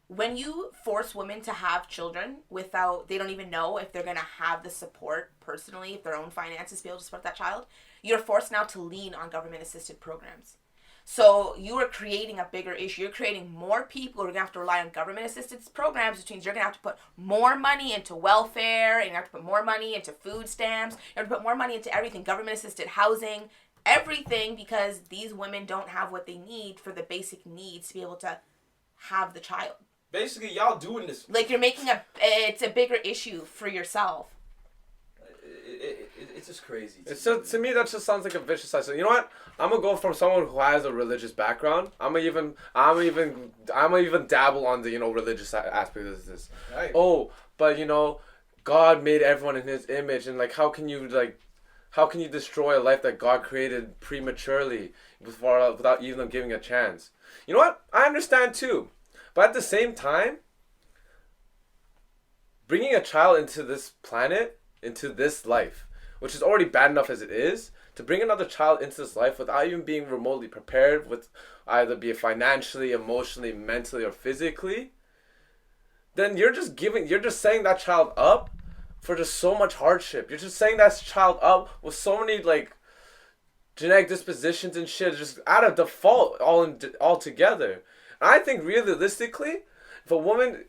When you force women to have children without, they don't even know if they're going to have the support personally, if their own finances to be able to support that child, you're forced now to lean on government assisted programs. So you are creating a bigger issue. You're creating more people who are going to have to rely on government assisted programs, which means you're going to have to put more money into welfare, and you have to put more money into food stamps, you have to put more money into everything, government assisted housing, everything, because these women don't have what they need for the basic needs to be able to have the child. Basically, y'all doing this. Like, you're making it's a bigger issue for yourself. It's just crazy. It's just, to me, that just sounds like a vicious cycle. You know what? I'm gonna go from someone who has a religious background. I'm gonna even dabble on the, you know, religious aspect of this. Right. Oh, but you know, God made everyone in His image, and like, how can you destroy a life that God created prematurely without even giving a chance? You know what? I understand too, but at the same time, bringing a child into this planet, into this life, which is already bad enough as it is, to bring another child into this life without even being remotely prepared, with either be it financially, emotionally, mentally, or physically, then you're just setting that child up for just so much hardship. You're just setting that child up with so many like genetic dispositions and shit, just out of default all together. And I think realistically, if a woman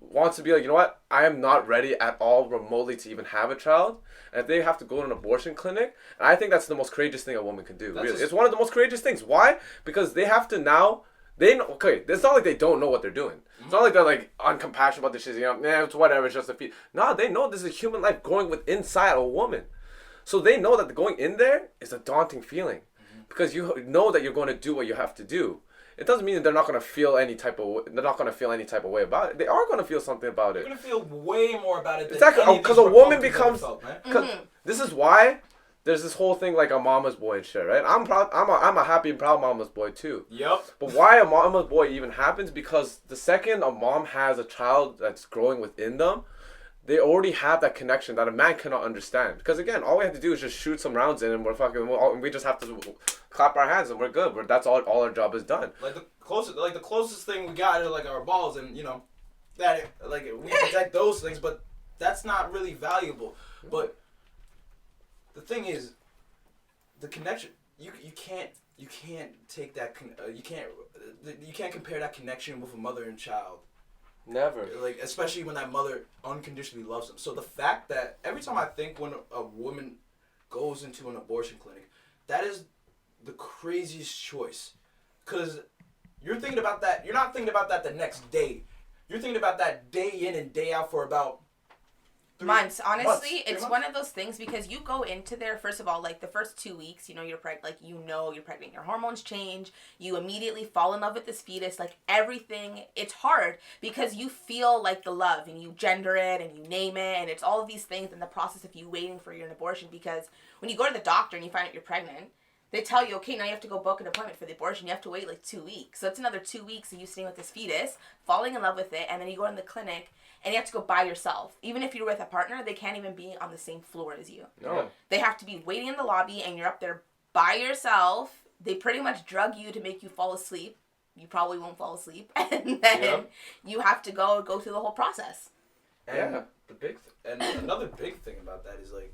wants to be like, you know what, I am not ready at all remotely to even have a child, and if they have to go to an abortion clinic, and I think that's the most courageous thing a woman can do. Really. It's one of the most courageous things. Why? Because they have to now, they know, okay, it's not like they don't know what they're doing. It's not like they're like uncompassionate about this shit, you know, it's whatever, it's just a feed. No, they know this is a human life going inside a woman. So they know that going in there is a daunting feeling, because you know that you're going to do what you have to do. it doesn't mean that they're not gonna feel any type of way about it. They are gonna feel something about You're it. gonna feel way more about it than Exactly, because a woman becomes. felt, This is why there's this whole thing like a mama's boy and shit, right? I'm proud. I'm a happy and proud mama's boy too. Yep. But why a mama's boy even happens, because the second a mom has a child that's growing within them, they already have that connection that a man cannot understand. Because again, all we have to do is just shoot some rounds in, and we just have to clap our hands and we're good. That's all our job is done. Like the closest thing we got are like our balls, and you know, that like we protect those things, but that's not really valuable. But the thing is, the connection you can't take that you can't compare that connection with a mother and child. Never. Like, especially when that mother unconditionally loves them. So the fact that every time I think when a woman goes into an abortion clinic, that is the craziest choice. Because you're thinking about that, you're not thinking about that the next day. You're thinking about that day in and day out for about months. Honestly, months. It's one of those things because you go into there, first of all, like the first 2 weeks, you're pregnant, you're pregnant, your hormones change, you immediately fall in love with this fetus, like everything. It's hard because you feel like the love and you gender it and you name it, and it's all of these things in the process of you waiting for your abortion. Because when you go to the doctor and you find out you're pregnant, they tell you, okay, now you have to go book an appointment for the abortion. You have to wait like 2 weeks. So it's another 2 weeks of you staying with this fetus, falling in love with it, and then you go in the clinic and you have to go by yourself. Even if you're with a partner, they can't even be on the same floor as you. No. They have to be waiting in the lobby, and you're up there by yourself. They pretty much drug you to make you fall asleep. You probably won't fall asleep. And then you have to go through the whole process. And and another big thing about that is, like,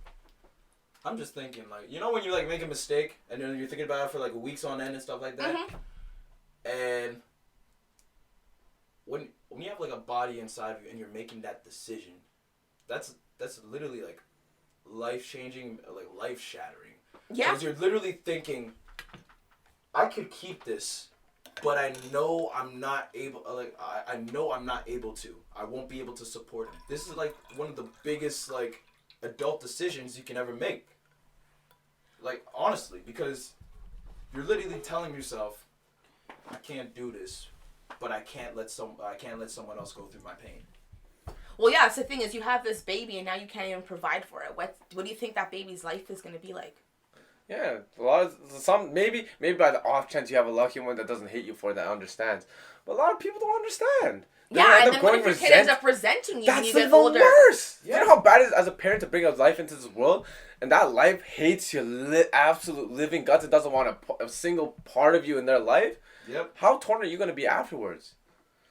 I'm just thinking, like, you know when you, like, make a mistake and then you're thinking about it for, like, weeks on end and stuff like that? Mm-hmm. And when you have, like, a body inside of you and you're making that decision, that's literally, like, life-changing, like, life-shattering. Yeah. Because you're literally thinking, I could keep this, but I know I'm not able, like, I know I'm not able to. I won't be able to support him. This is, like, one of the biggest, like, adult decisions you can ever make. Like, honestly, because you're literally telling yourself, I can't do this, but I can't let someone else go through my pain. Well, yeah, so the thing is, you have this baby and now you can't even provide for it. What do you think that baby's life is going to be like? Yeah, maybe by the off chance you have a lucky one that doesn't hate you for it, that understands. But a lot of people don't understand. Yeah, and then what if your kid ends up resenting you when you get older? That's the worst. Yeah. You know how bad it is as a parent to bring a life into this world, and that life hates your absolute living guts. It doesn't want a single part of you in their life. Yep. How torn are you going to be afterwards?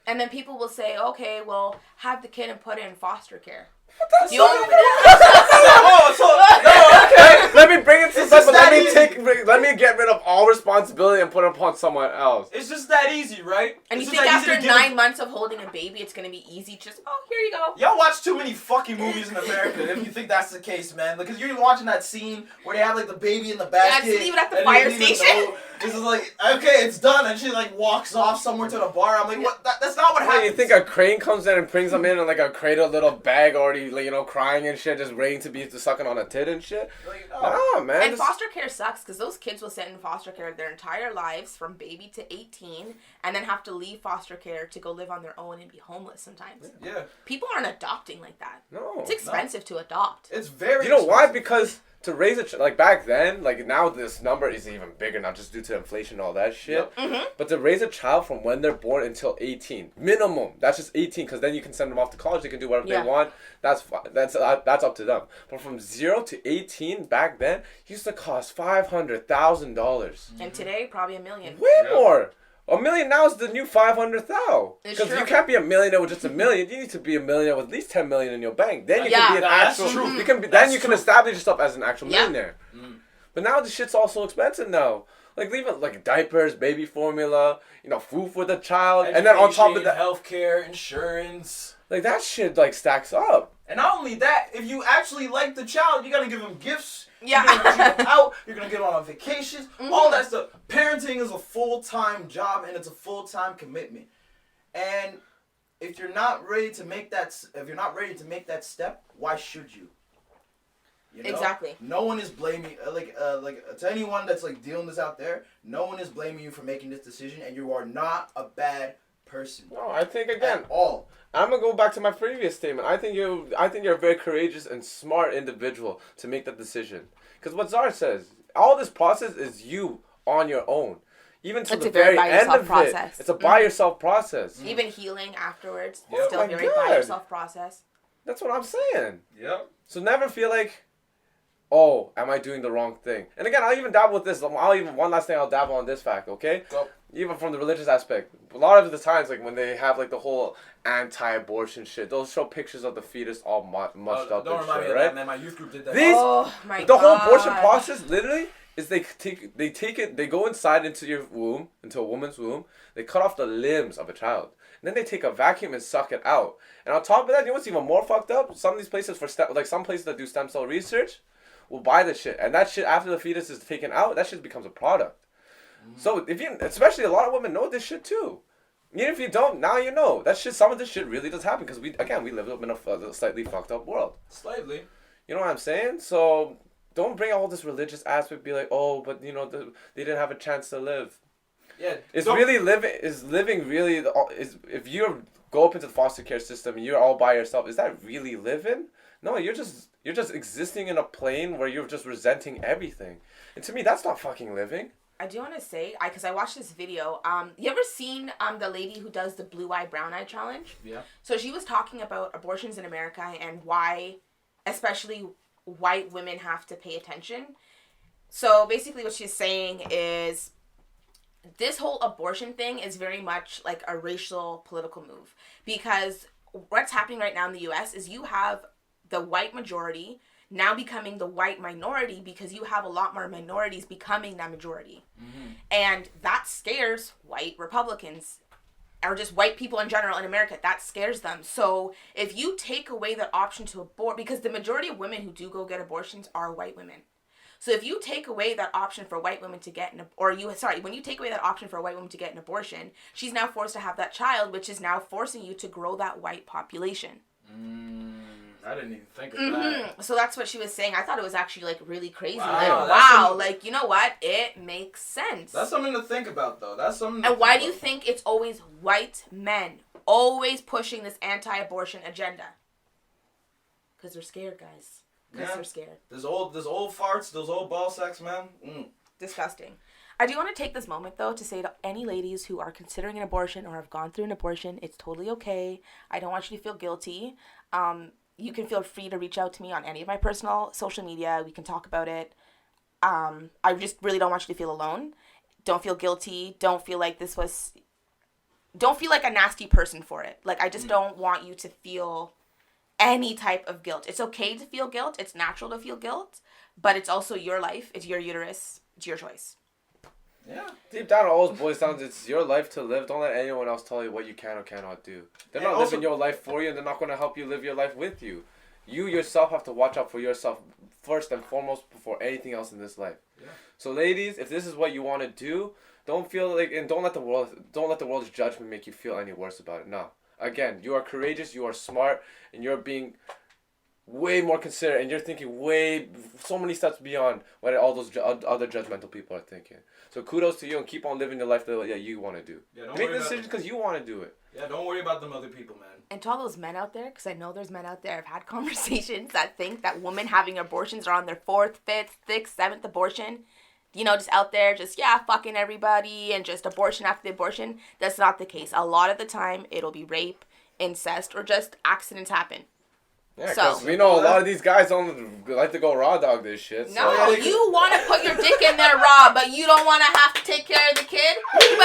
And then people will say, okay, well, have the kid and put it in foster care. That's okay. Let me bring it to something. Let me get rid of all responsibility and put it upon someone else. It's just that easy, right? And you think after 9 months of holding a baby, it's gonna be easy? Just here you go. Y'all watch too many fucking movies in America if you think that's the case, man. Because you're watching that scene where they have like the baby in the basket. Yeah, just leave it at the fire station. This is like, okay, it's done, and she like walks off somewhere to the bar. I'm like, what? That's not what happens. You think a crane comes in and brings them in like a cradle little bag already, like, crying and shit, just waiting to be sucking on a tit and shit? Like, no, man. And foster care sucks because those kids will sit in foster care their entire lives from baby to 18 and then have to leave foster care to go live on their own and be homeless sometimes. Yeah. People aren't adopting like that. No. It's expensive to adopt. It's very You know expensive. why? Because to raise like back then, like now this number is even bigger now just due to inflation and all that shit. Yep. Mm-hmm. But to raise a child from when they're born until 18, minimum, that's just 18, because then you can send them off to college, they can do whatever they want. That's up to them. But from 0 to 18 back then used to cost $500,000. And today, probably $1 million. Way more. $1 million now is the new 500,000. It's Because true. you can't be a millionaire with just $1 million. You need to be a millionaire with at least $10 million in your bank. Then you can be an that's actual. true. You can be, That's then you can true. establish yourself as an actual Yeah. millionaire. But now the shit's all so expensive now. Like leaving like diapers, baby formula, food for the child, and then on top of that, healthcare, insurance. like that shit like stacks up. And not only that, if you actually like the child, you gotta give them gifts. Yeah. You're gonna take them out. You're gonna get them on vacations. Mm-hmm. All that stuff. Parenting is a full-time job and it's a full-time commitment. And if you're not ready to make that, step, why should you? You know? Exactly. No one is blaming, to anyone that's like dealing this out there, no one is blaming you for making this decision, and you are not a bad person. No, I think again. At all. I'm gonna go back to my previous statement. I think you're a very courageous and smart individual to make that decision. Because what Zara says, all this process is you on your own. Even to the very end of it, it's a by yourself process. Even healing afterwards, Yep. still very by yourself process. That's what I'm saying. Yep. So never feel like, oh, am I doing the wrong thing? And again, I'll even dabble with this. One last thing I'll dabble on this fact, okay? Go. Even from the religious aspect. A lot of the times, like when they have like the whole anti-abortion shit, they'll show pictures of the fetus all mushed up Don't and remind shit, me of right? that, man. My youth group did that. Oh my The whole God. abortion process, literally, is they go inside into your womb, into a woman's womb, they cut off the limbs of a child. And then they take a vacuum and suck it out. And on top of that, you know what's even more fucked up? Some of these places some places that do stem cell research will buy the shit. And that shit, after the fetus is taken out, that shit becomes a product. So especially a lot of women know this shit too. Even if you don't, now you know. Some of this shit really does happen because we live in a slightly fucked up world. Slightly. You know what I'm saying? So don't bring all this religious aspect. Be like, oh, but you know, they didn't have a chance to live. Yeah. If you go up into the foster care system and you're all by yourself, is that really living? No, you're just existing in a plane where you're just resenting everything. And to me, that's not fucking living. I do want to say, because I watched this video, you ever seen the lady who does the blue eye, brown eye challenge? Yeah. So she was talking about abortions in America and why, especially white women, have to pay attention. So basically what she's saying is this whole abortion thing is very much like a racial political move. Because what's happening right now in the U.S. is you have the white majority now becoming the white minority because you have a lot more minorities becoming that majority. Mm-hmm. And that scares white Republicans or just white people in general in America. That scares them. So if you take away the option to abort, because the majority of women who do go get abortions are white women. So if you take away that option for white women to get when you take away that option for a white woman to get an abortion, she's now forced to have that child, which is now forcing you to grow that white population. I didn't even think of that. So that's what she was saying. I thought it was actually like really crazy. Wow, like you know what? It makes sense. That's something to think about, though. And why do you think it's always white men always pushing this anti-abortion agenda? Because they're scared, guys. Because they're scared. Those old farts, those old ball sacks, man. Disgusting. I do want to take this moment, though, to say to any ladies who are considering an abortion or have gone through an abortion, it's totally okay. I don't want you to feel guilty. You can feel free to reach out to me on any of my personal social media. We can talk about it. I just really don't want you to feel alone. Don't feel guilty. Don't feel like a nasty person for it. Like, I just don't want you to feel any type of guilt. It's okay to feel guilt. It's natural to feel guilt. But it's also your life. It's your uterus. It's your choice. Yeah. Deep down, it always boils down to it's your life to live. Don't let anyone else tell you what you can or cannot do. They're not living your life for you, and they're not going to help you live your life with you. You yourself have to watch out for yourself first and foremost before anything else in this life. Yeah. So, ladies, if this is what you want to do, don't feel like, and don't let the world's judgment make you feel any worse about it. No. Again, you are courageous, you are smart, and you're being way more considerate, and you're thinking so many steps beyond what all those other judgmental people are thinking. So kudos to you, and keep on living the life that you want to do. Yeah, make the decisions because you want to do it. Yeah, don't worry about them other people, man. And to all those men out there, because I know there's men out there, I've had conversations that think that women having abortions are on their 4th, 5th, 6th, 7th abortion. You know, just out there, fucking everybody and just abortion after the abortion. That's not the case. A lot of the time, it'll be rape, incest, or just accidents happen. Yeah, because we know a lot of these guys don't like to go raw dog this shit. So. No, you want to put your dick in there raw, but you don't want to have to take care of the kid? You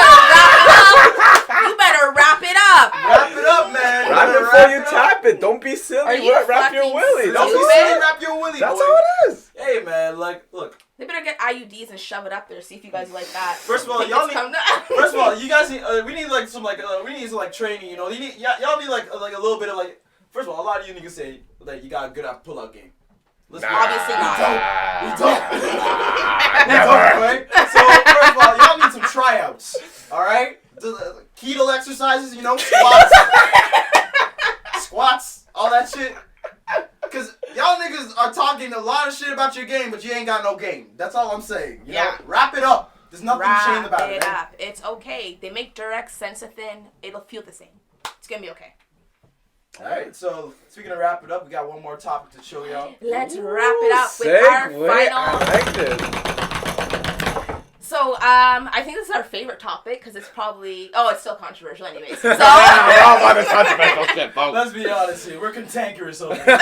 better wrap it up. Wrap it up, man. Wrap it before you tap it. Don't be silly. Wrap your willy. Don't be silly. Wrap your willy, That's how it is. Hey, man, look. They better get IUDs and shove it up there. See if you guys like that. First of all, you guys need. We need some training. You know, y'all need like a little bit of like. First of all, a lot of you niggas say that you got a good pull-out game. Obviously not. We don't. Right? So, first of all, y'all need some tryouts. All right? The Kegel exercises, squats, all that shit. Because y'all niggas are talking a lot of shit about your game, but you ain't got no game. That's all I'm saying. You Yeah. know? Wrap it up. There's nothing shame about it, man. Up. It's okay. They make Durex Sensithin. It'll feel the same. It's gonna be okay. Alright, so speaking of wrap it up, we got one more topic to show y'all. Let's wrap it up with our final. I like this. So, I think this is our favorite topic because it's probably. Oh, it's still controversial, anyways. So. We're all about this controversial shit, folks. Let's be honest here. We're cantankerous over here.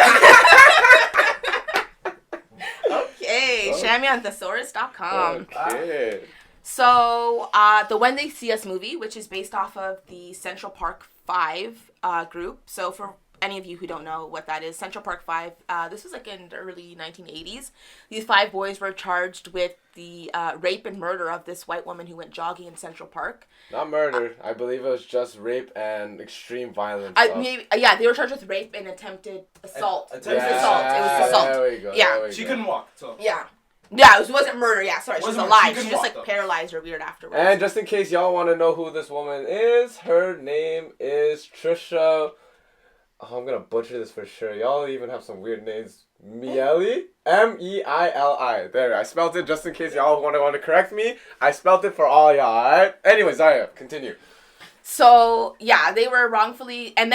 Okay, ShammyOnThesaurus.com. Okay. So, the When They See Us movie, which is based off of the Central Park 5 group. So, for any of you who don't know what that is, Central Park 5, this was like in the early 1980s. These 5 boys were charged with the rape and murder of this white woman who went jogging in Central Park. Not murder. I believe it was just rape and extreme violence. Yeah, they were charged with rape and attempted assault. It was Yeah, assault. There we go. Yeah. There we She go. couldn't walk, so. Yeah. Yeah, it wasn't murder. Yeah, sorry, she was Wasn't- alive. she She couldn't just walk, like though. paralyzed or weird afterwards. And just in case y'all want to know who this woman is, her name is Trisha. Oh, I'm gonna butcher this for sure. Y'all even have some weird names. Meili? Meili. There, I spelled it just in case y'all want to correct me. I spelled it for all y'all, alright? Anyways, Zaya, continue. So, yeah, they were wrongfully, and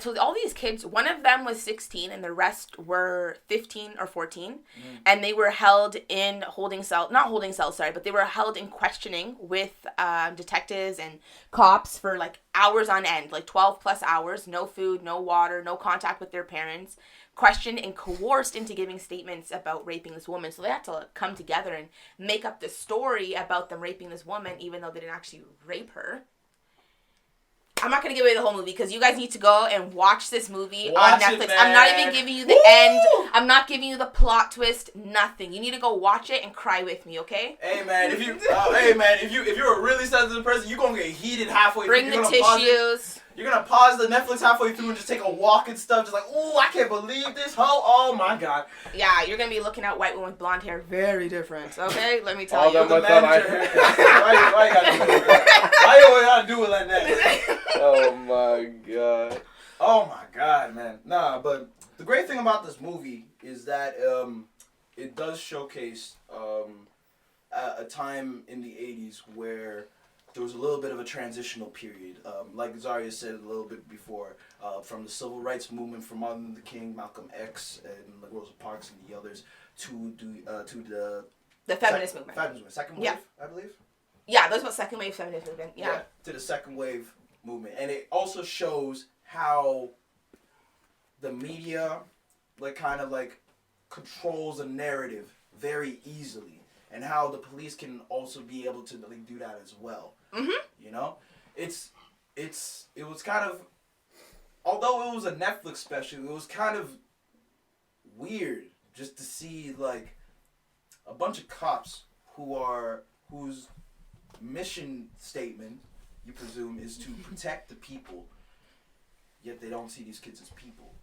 so all these kids, one of them was 16 and the rest were 15 or 14, and they were held in not holding cells, but they were held in questioning with detectives and cops for like hours on end, like 12 plus hours, no food, no water, no contact with their parents, questioned and coerced into giving statements about raping this woman. So they had to come together and make up this story about them raping this woman, even though they didn't actually rape her. I'm not going to give away the whole movie because you guys need to go and watch this movie on Netflix. I'm not even giving you the end. I'm not giving you the plot twist. Nothing. You need to go watch it and cry with me, okay? Hey man, if you're a really sensitive person, you're gonna get heated halfway Bring through. the tissues. You're gonna pause the Netflix halfway through and just take a walk and stuff, just like, ooh, I can't believe this hoe. Oh my god. Yeah, you're going to be looking at white women with blonde hair. Very different, okay? Let me tell All you. them The with the manager haircut. Why you gotta do it like that? Why you gotta do it like that? Oh my god. Oh my god, man. Nah, but the great thing about this movie is that it does showcase a time in the 80s where there was a little bit of a transitional period. Like Zaria said a little bit before, from the civil rights movement from Martin Luther King, Malcolm X, and Rosa Parks and the others to The feminist movement. Second wave, Yeah. I believe. Yeah, those about second wave feminist movement. Yeah. To the second wave movement. And it also shows how the media kind of controls a narrative very easily, and how the police can also be able to do that as well. Mhm. You know? It was kind of, although it was a Netflix special, it was kind of weird just to see a bunch of cops whose mission statement, you presume, is to protect the people, yet they don't see these kids as people.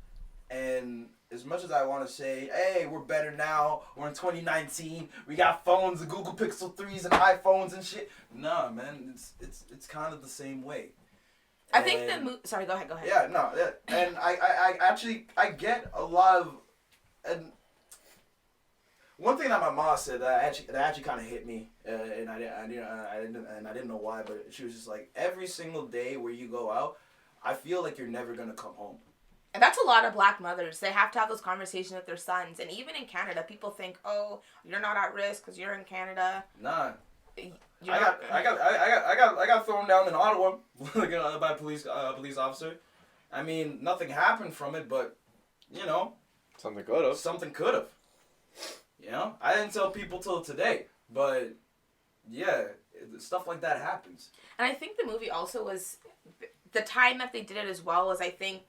And as much as I want to say, hey, we're better now, we're in 2019, we got phones, the Google Pixel 3s and iPhones and shit. Nah, man, it's kind of the same way. I think sorry, go ahead. Yeah, no, yeah. And I actually get a lot of, and one thing that my mom said that actually kind of hit me, and I didn't know why, but she was just like, every single day where you go out, I feel like you're never gonna come home. And that's a lot of black mothers. They have to have those conversations with their sons. And even in Canada, people think, oh, you're not at risk because you're in Canada. Nah. I got thrown down in Ottawa by a police officer. I mean, nothing happened from it, but, you know. Something could have. Something could have. You know? I didn't tell people till today, but, yeah, stuff like that happens. And I think the movie also was, the time that they did it as well was, I think,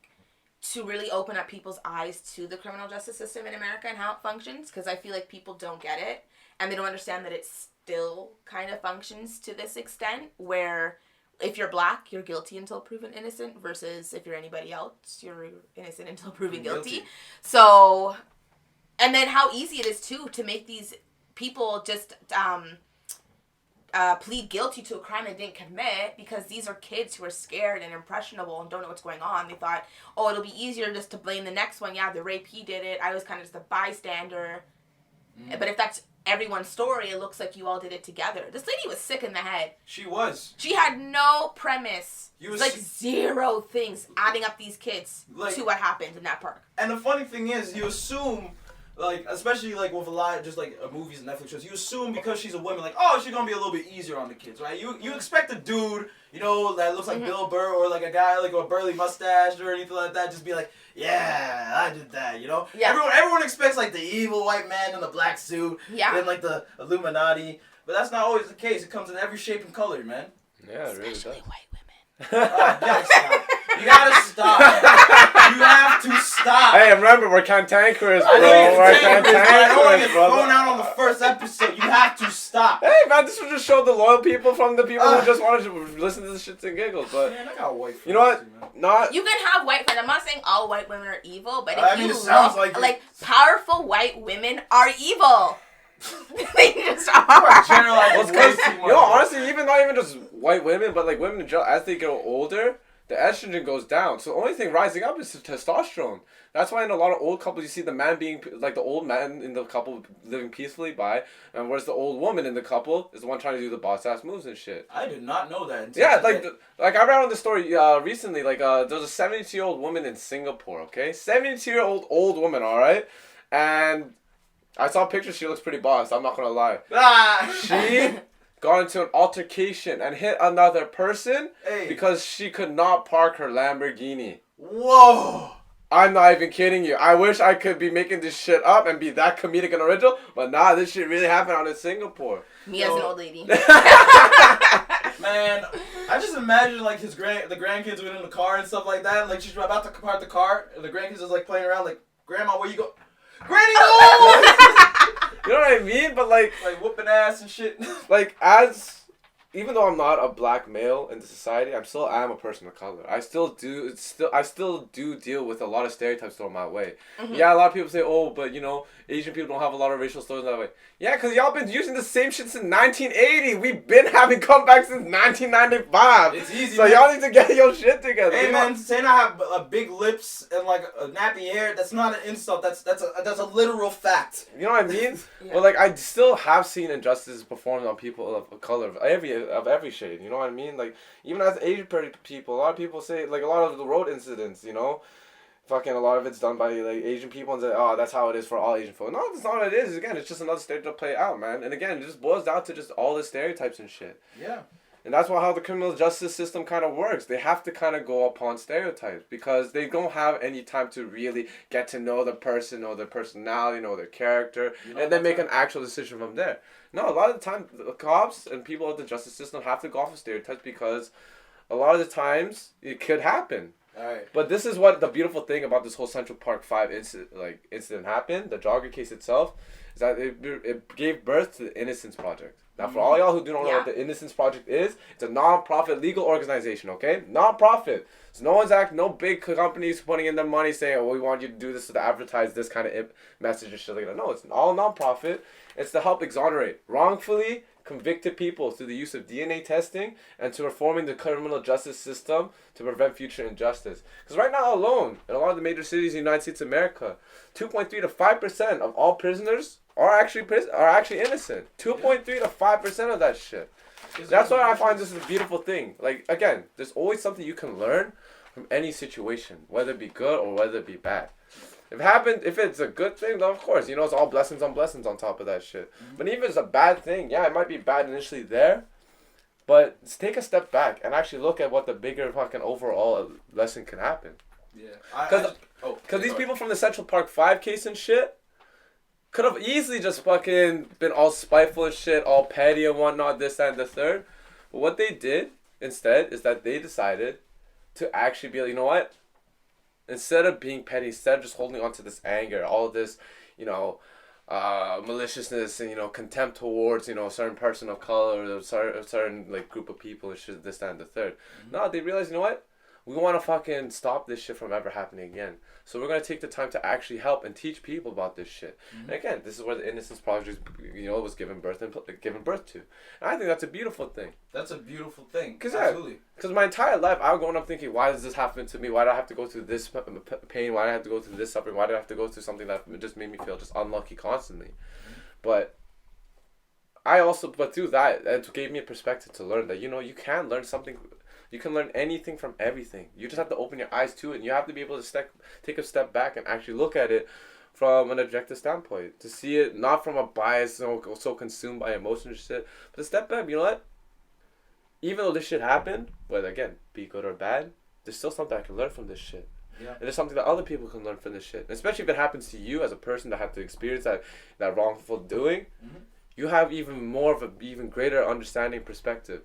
to really open up people's eyes to the criminal justice system in America and how it functions, because I feel like people don't get it, and they don't understand that it still kind of functions to this extent, where if you're black, you're guilty until proven innocent, versus if you're anybody else, you're innocent until proven guilty. So, and then how easy it is, too, to make these people just plead guilty to a crime they didn't commit, because these are kids who are scared and impressionable and don't know what's going on. They thought, oh, it'll be easier just to blame the next one. Yeah, the rape, he did it. I was kind of just a bystander. But if that's everyone's story, it looks like you all did it together. This lady was sick in the head. She was. She had no premise. You was like zero things adding up these kids to what happened in that park. And the funny thing is, you assume, like, especially like with a lot of just like movies and Netflix shows, you assume because she's a woman, like, oh, she's gonna be a little bit easier on the kids, right? You expect a dude, you know, that looks like Bill Burr or like a guy like with a burly mustache or anything like that, just be like, yeah, I did that, you know? Yeah. Everyone expects like the evil white man in the black suit, and like the Illuminati, but that's not always the case. It comes in every shape and color, man. Yeah, it really does. Especially white women. You gotta stop. You have to stop. Hey, remember, we're cantankerous, bro. I know We're you're cantankerous, but I don't want to get brother. thrown out on the first episode. You have to stop. Hey, man, this will just show the loyal people from the people who just wanted to listen to the shits and giggles. But Man, I got white friends. you know what? Not. You can have white friends. I'm not saying all white women are evil, but if I mean, you it sounds look like powerful white women are evil. They just You are are. generalizing Well, it's way 'cause, too you much. know, honestly, even not even just white women, but like women in general, as they get older, the estrogen goes down. So the only thing rising up is the testosterone. That's why in a lot of old couples, you see the man being, like the old man in the couple living peacefully by, and whereas the old woman in the couple is the one trying to do the boss-ass moves and shit. I did not know that. Yeah, like I read on the story recently, like there was a 72-year-old woman in Singapore, okay? 72-year-old old woman, alright? And I saw pictures, she looks pretty boss, I'm not gonna lie. She got into an altercation and hit another person because she could not park her Lamborghini. Whoa! I'm not even kidding you. I wish I could be making this shit up and be that comedic and original, but nah, this shit really happened out in Singapore. Me as an old lady. Man, I just imagine like the grandkids were in the car and stuff like that, and like she's about to park the car, and the grandkids is like playing around like, Grandma, where you go? Granny, no! You know what I mean? But like whooping ass and shit. Like even though I'm not a black male in the society, I am a person of color. I still do deal with a lot of stereotypes thrown my way. Yeah, a lot of people say, oh, but you know, Asian people don't have a lot of racial stories that way. Yeah, because y'all been using the same shit since 1980. We've been having comebacks since 1995. It's easy, so man. y'all need to get your shit together. Hey man, saying I have big lips and like a nappy hair, that's not an insult. That's a literal fact. You know what I mean? Yeah. But like, I still have seen injustices performed on people of color of every shade. You know what I mean? Like, even as Asian people, a lot of people say, like, a lot of the road incidents, you know, fucking a lot of it's done by like Asian people and say, oh, that's how it is for all Asian folk. No, that's not what it is. Again, it's just another stereotype to play out, man. And again, it just boils down to just all the stereotypes and shit. Yeah. And that's how the criminal justice system kind of works. They have to kind of go upon stereotypes because they don't have any time to really get to know the person, know their personality, know their character, and then make an actual decision from there. No, a lot of the time, the cops and people of the justice system have to go off of stereotypes because a lot of the times it could happen. Alright. But this is what the beautiful thing about this whole Central Park 5 incident happened, the jogger case itself, is that it gave birth to the Innocence Project. Now, for all y'all who do not know what the Innocence Project is, it's a non-profit legal organization, okay? Non-profit. So no big companies putting in their money saying, oh, we want you to do this to advertise this kind of message and shit like that. No, it's all non-profit. It's to help exonerate wrongfully convicted people through the use of DNA testing and to reforming the criminal justice system to prevent future injustice. Because right now alone, in a lot of the major cities in the United States of America, 2.3 to 5% of all prisoners are actually innocent. 2.3 to 5% of that shit. That's why I find this is a beautiful thing. Like, again, there's always something you can learn from any situation, whether it be good or whether it be bad. If it's a good thing, then of course, you know, it's all blessings on top of that shit. But even if it's a bad thing, yeah, it might be bad initially there, but take a step back and actually look at what the bigger fucking overall lesson can happen. Yeah. Because these people from the Central Park 5 case and shit could have easily just fucking been all spiteful and shit, all petty and whatnot, this, that, and the third. But what they did instead is that they decided to actually be like, you know what? Instead of being petty, instead of just holding on to this anger, all of this, you know, maliciousness and, you know, contempt towards, you know, a certain person of color or a certain like group of people and shit, this, that, and the third. No, they realized, you know what? We want to fucking stop this shit from ever happening again. So we're going to take the time to actually help and teach people about this shit. And again, this is where the Innocence Project, you know, was given birth to. And I think that's a beautiful thing. That's a beautiful thing. Absolutely. Because my entire life, I was growing up thinking, why does this happen to me? Why do I have to go through this pain? Why do I have to go through this suffering? Why do I have to go through something that just made me feel just unlucky constantly? But through that, it gave me a perspective to learn that, you can learn something. You can learn anything from everything. You just have to open your eyes to it, and you have to be able to take a step back and actually look at it from an objective standpoint. To see it not from a bias, so consumed by emotions and shit, but to step back. You know what? Even though this shit happened, whether again, be good or bad, there's still something I can learn from this shit. Yeah. And there's something that other people can learn from this shit. And especially if it happens to you as a person that had to experience that wrongful doing, you have even more of even greater understanding perspective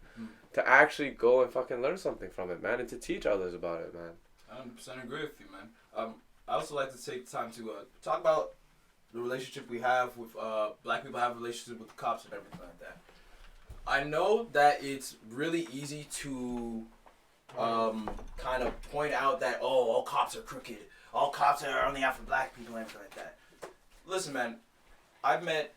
to actually go and fucking learn something from it, man, and to teach others about it, man. I 100% agree with you, man. I also like to take time to talk about the relationship we have with black people have relationships with the cops and everything like that. I know that it's really easy to kind of point out that, all cops are crooked, all cops are only out for black people and everything like that. Listen, man, I've met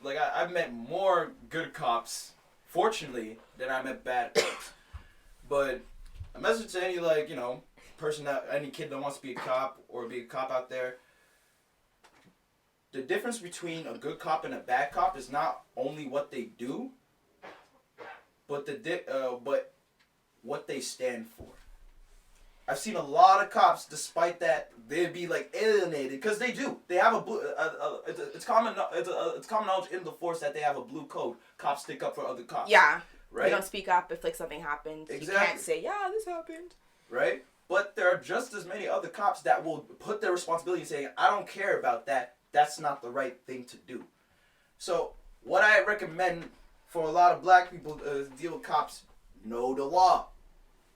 I've met more good cops, fortunately, than I met bad cops. But a message to any any kid that wants to be a cop or be a cop out there: the difference between a good cop and a bad cop is not only what they do, but what they stand for. I've seen a lot of cops, despite that, they'd be like alienated because they do. They have it's common knowledge in the force that they have a blue code. Cops stick up for other cops. Yeah. Right. They don't speak up if something happens. Exactly. You can't say, yeah, this happened. Right. But there are just as many other cops that will put their responsibility in saying, I don't care about that. That's not the right thing to do. So what I recommend for a lot of black people to deal with cops, know the law.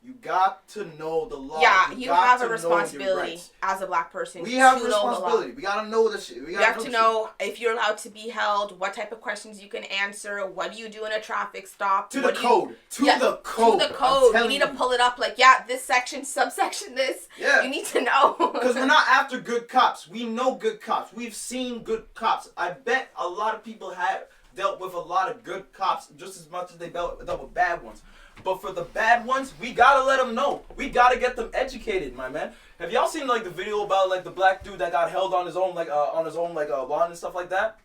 You got to know the law. Yeah, you have a responsibility as a black person. We have a responsibility. We gotta know this shit. You have to know if you're allowed to be held, what type of questions you can answer, what do you do in a traffic stop. To the code. To the code. You need to pull it up this section, subsection this. Yeah. You need to know. Because we're not after good cops. We know good cops. We've seen good cops. I bet a lot of people have dealt with a lot of good cops just as much as they dealt with bad ones. But for the bad ones, we gotta let them know. We gotta get them educated, my man. Have y'all seen the video about the black dude that got held on his own lawn and stuff like that?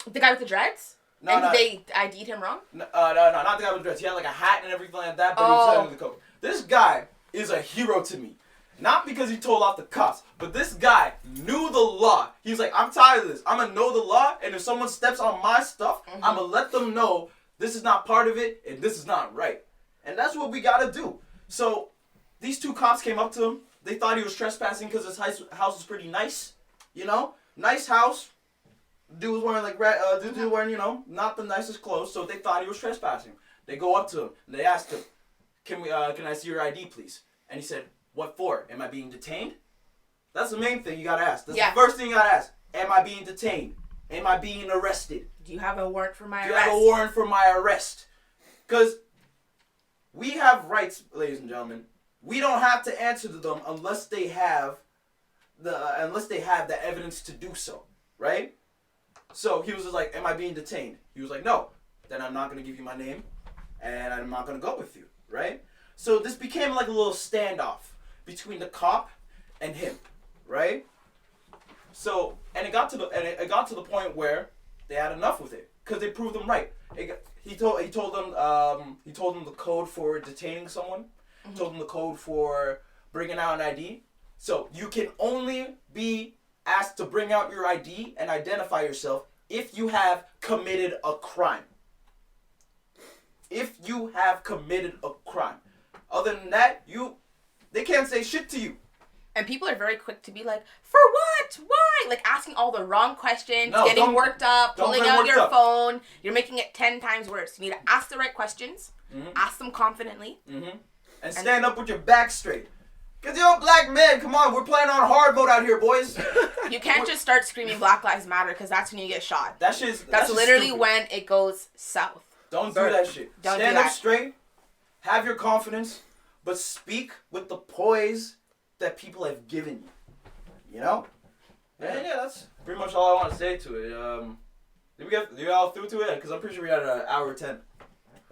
The guy with the dreads? No. They ID'd him wrong? No, not the guy with the dreads. He had a hat and everything like that, but he was telling the code. This guy is a hero to me. Not because he told off the cops, but this guy knew the law. He was like, I'm tired of this. I'm gonna know the law, and if someone steps on my stuff, I'm gonna let them know this is not part of it, and this is not right. And that's what we gotta do. So, these two cops came up to him. They thought he was trespassing because his house was pretty nice. Nice house. Dude was wearing not the nicest clothes, so they thought he was trespassing. They go up to him, and they asked him, can I see your ID, please? And he said, what for? Am I being detained? That's the main thing you gotta ask. That's the first thing you gotta ask. Am I being detained? Am I being arrested? Do you have a warrant for my arrest? Do you have a warrant for my arrest? Because we have rights, ladies and gentlemen. We don't have to answer to them unless they have the evidence to do so, right? So he was just like, am I being detained? He was like, no. Then I'm not going to give you my name, and I'm not going to go with you, right? So this became like a little standoff between the cop and him, right? So, and it got to the point where they had enough with it because they proved them right. He told them the code for detaining someone. Mm-hmm. Told them the code for bringing out an ID. So you can only be asked to bring out your ID and identify yourself if you have committed a crime. If you have committed a crime. Other than that, they can't say shit to you. And people are very quick to be like, for what? Why? Like asking all the wrong questions, getting worked up, pulling out your phone. You're making it 10 times worse. You need to ask the right questions, ask them confidently. Mm-hmm. And stand up with your back straight. Because you're a black man. Come on, we're playing on hard mode out here, boys. You can't just start screaming Black Lives Matter because that's when you get shot. That's literally stupid. When it goes south. Don't do that shit. Stand up straight. Have your confidence. But speak with the poise that people have given you. And that's pretty much all I want to say to it. Did we get all through to it? Because I'm pretty sure we had an hour 10.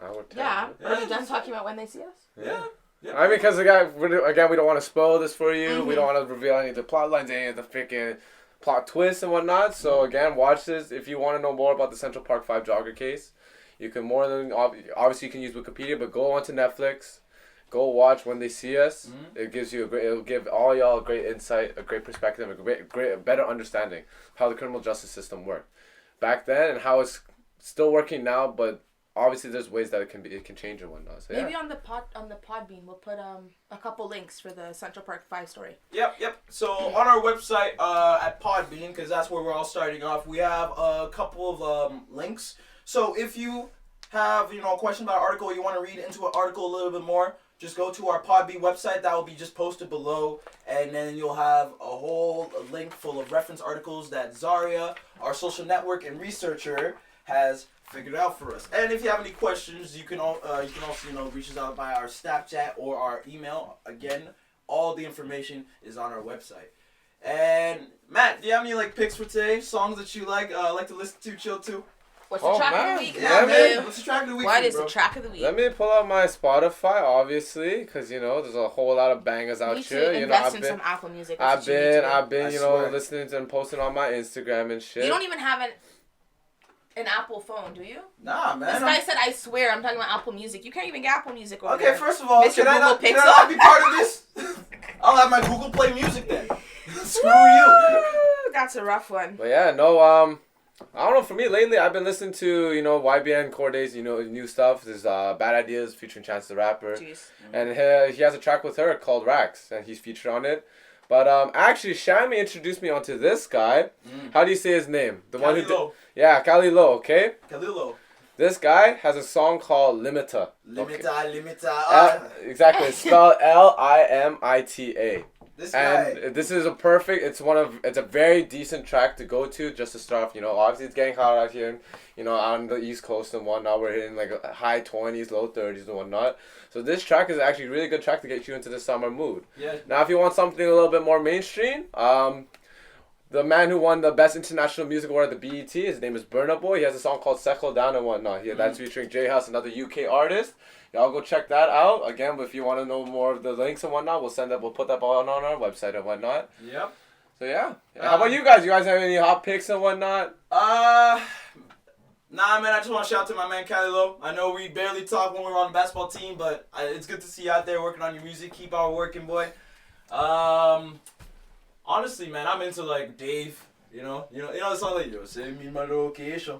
Hour 10. Yeah. Are you done talking about when they see us? Yeah. I mean, because again, we don't want to spoil this for you. Mm-hmm. We don't want to reveal any of the plot lines, any of the freaking plot twists and whatnot. So again, watch this if you want to know more about the Central Park 5 jogger case. You can obviously you can use Wikipedia, but go onto Netflix. Go watch When They See Us. It gives you it'll give all y'all a great insight, a great perspective, a better understanding of how the criminal justice system worked back then and how it's still working now. But obviously, there's ways that it can change and whatnot. So, maybe on the Podbean, we'll put a couple links for the Central Park 5 story. Yep. So on our website at Podbean, because that's where we're all starting off, we have a couple of links. So if you have a question about an article, you want to read into an article a little bit more, just go to our Podbean website. That will be just posted below. And then you'll have a whole link full of reference articles that Zaria, our social network and researcher, has figured out for us. And if you have any questions, you can also reach us out by our Snapchat or our email. Again, all the information is on our website. And Matt, do you have any picks for today? Songs that you like to listen to, chill to? What's the track of the week? Yeah, man. What's the track of the week? What is the track of the week? Let me pull out my Spotify, obviously, because there's a whole lot of bangers out here. Invest in some Apple Music. I've been listening to and posting on my Instagram and shit. You don't even have an Apple phone, do you? Nah, man. This guy said, I swear, I'm talking about Apple Music. You can't even get Apple Music over there. there. Okay, first of all, can I not be part of this? I'll have my Google Play Music then. Screw you. That's a rough one. But yeah, I don't know. For me, lately, I've been listening to, YBN Corday's, new stuff. There's Bad Ideas featuring Chance the Rapper. Jeez. And he has a track with her called Rax, and he's featured on it. But actually, Shammy introduced me onto this guy. How do you say his name? The one who did. Yeah, Kali Lo, okay? Kali Lo. This guy has a song called Limita. Limita. Exactly. It's spelled Limita. This guy. And this is it's a very decent track to go to just to start off. Obviously it's getting hot out here, on the East Coast and whatnot. We're hitting high 20s, low 30s and whatnot. So this track is actually a really good track to get you into the summer mood. Yeah. Now if you want something a little bit more mainstream, the man who won the Best International Music Award at the BET, his name is Burna Boy. He has a song called Settle Down and whatnot. That's featuring J House, another UK artist. Y'all go check that out. Again, if you want to know more of the links and whatnot, we'll put that on our website and whatnot. Yep. So yeah. How about you guys? You guys have any hot picks and whatnot? Nah, man. I just want to shout out to my man Kali Lo. I know we barely talk when we're on the basketball team, but it's good to see you out there working on your music. Keep on working, boy. Honestly, man, I'm into Dave. The song yo, send me my location.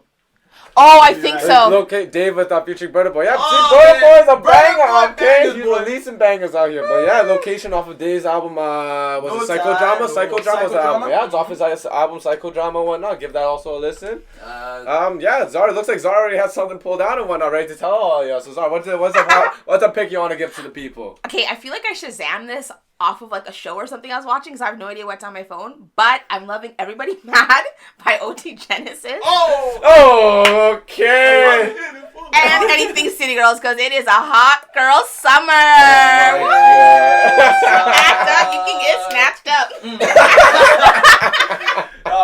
Oh, I think so. Locate Dave with featuring Burna Boy. Yeah, Burna Boy is a banger, okay? He's releasing bangers out here. But yeah, Location off of Dave's album, was it Psychodrama? Psychodrama's album. Yeah, it's off his album Psychodrama and whatnot. Give that also a listen. Zara, looks like Zara already has something pulled out and whatnot, ready to tell all y'all. So Zara, what's a pick you want to give to the people? Okay, I feel like I Shazam this off of a show or something I was watching because I have no idea what's on my phone. But I'm loving Everybody Mad by OT Genesis. Oh, okay. And Anything City Girls because it is a hot girl summer. Snatched up. You can get snatched up.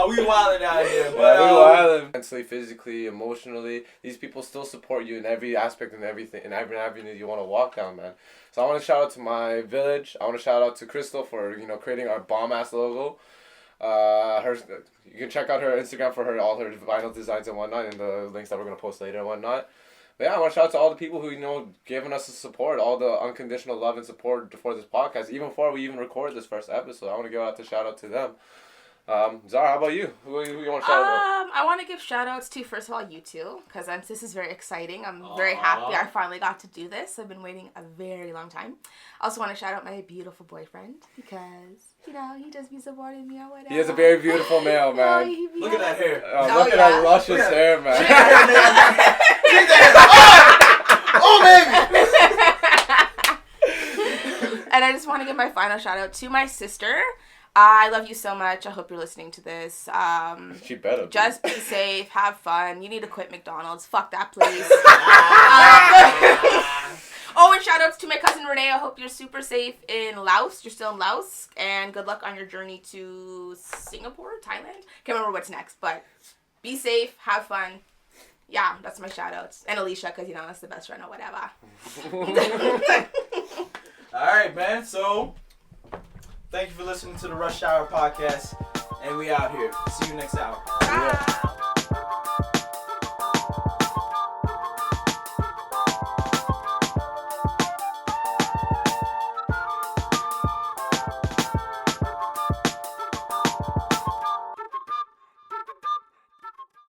We wildin' out here. We wildin'. Mentally, physically, emotionally. These people still support you in every aspect and everything, in every avenue you want to walk down, man. So I want to shout out to my village. I want to shout out to Crystal for creating our bomb ass logo. You can check out her Instagram for all her vinyl designs and whatnot, and the links that we're gonna post later and whatnot. But yeah, I want to shout out to all the people who given us the support, all the unconditional love and support for this podcast, even before we even recorded this first episode. I want to give out the shout out to them. Zara, how about you? Who you want to shout out? I want to give shout outs to, first of all, you two, because this is very exciting. I'm very happy I finally got to do this. I've been waiting a very long time. I also want to shout out my beautiful boyfriend, because, he just be supporting me or whatever. He is a very beautiful male, man. Look at that hair. Look at that luscious hair, man. Baby! And I just want to give my final shout out to my sister. I love you so much. I hope you're listening to this. She better. Just be safe. Have fun. You need to quit McDonald's. Fuck that place. And shout outs to my cousin Renee. I hope you're super safe in Laos. You're still in Laos. And good luck on your journey to Singapore, Thailand. Can't remember what's next, but be safe. Have fun. Yeah, that's my shout outs. And Alicia, because, that's the best friend or whatever. All right, man. So, thank you for listening to the Rush Hour podcast. And we out here. See you next hour. Bye.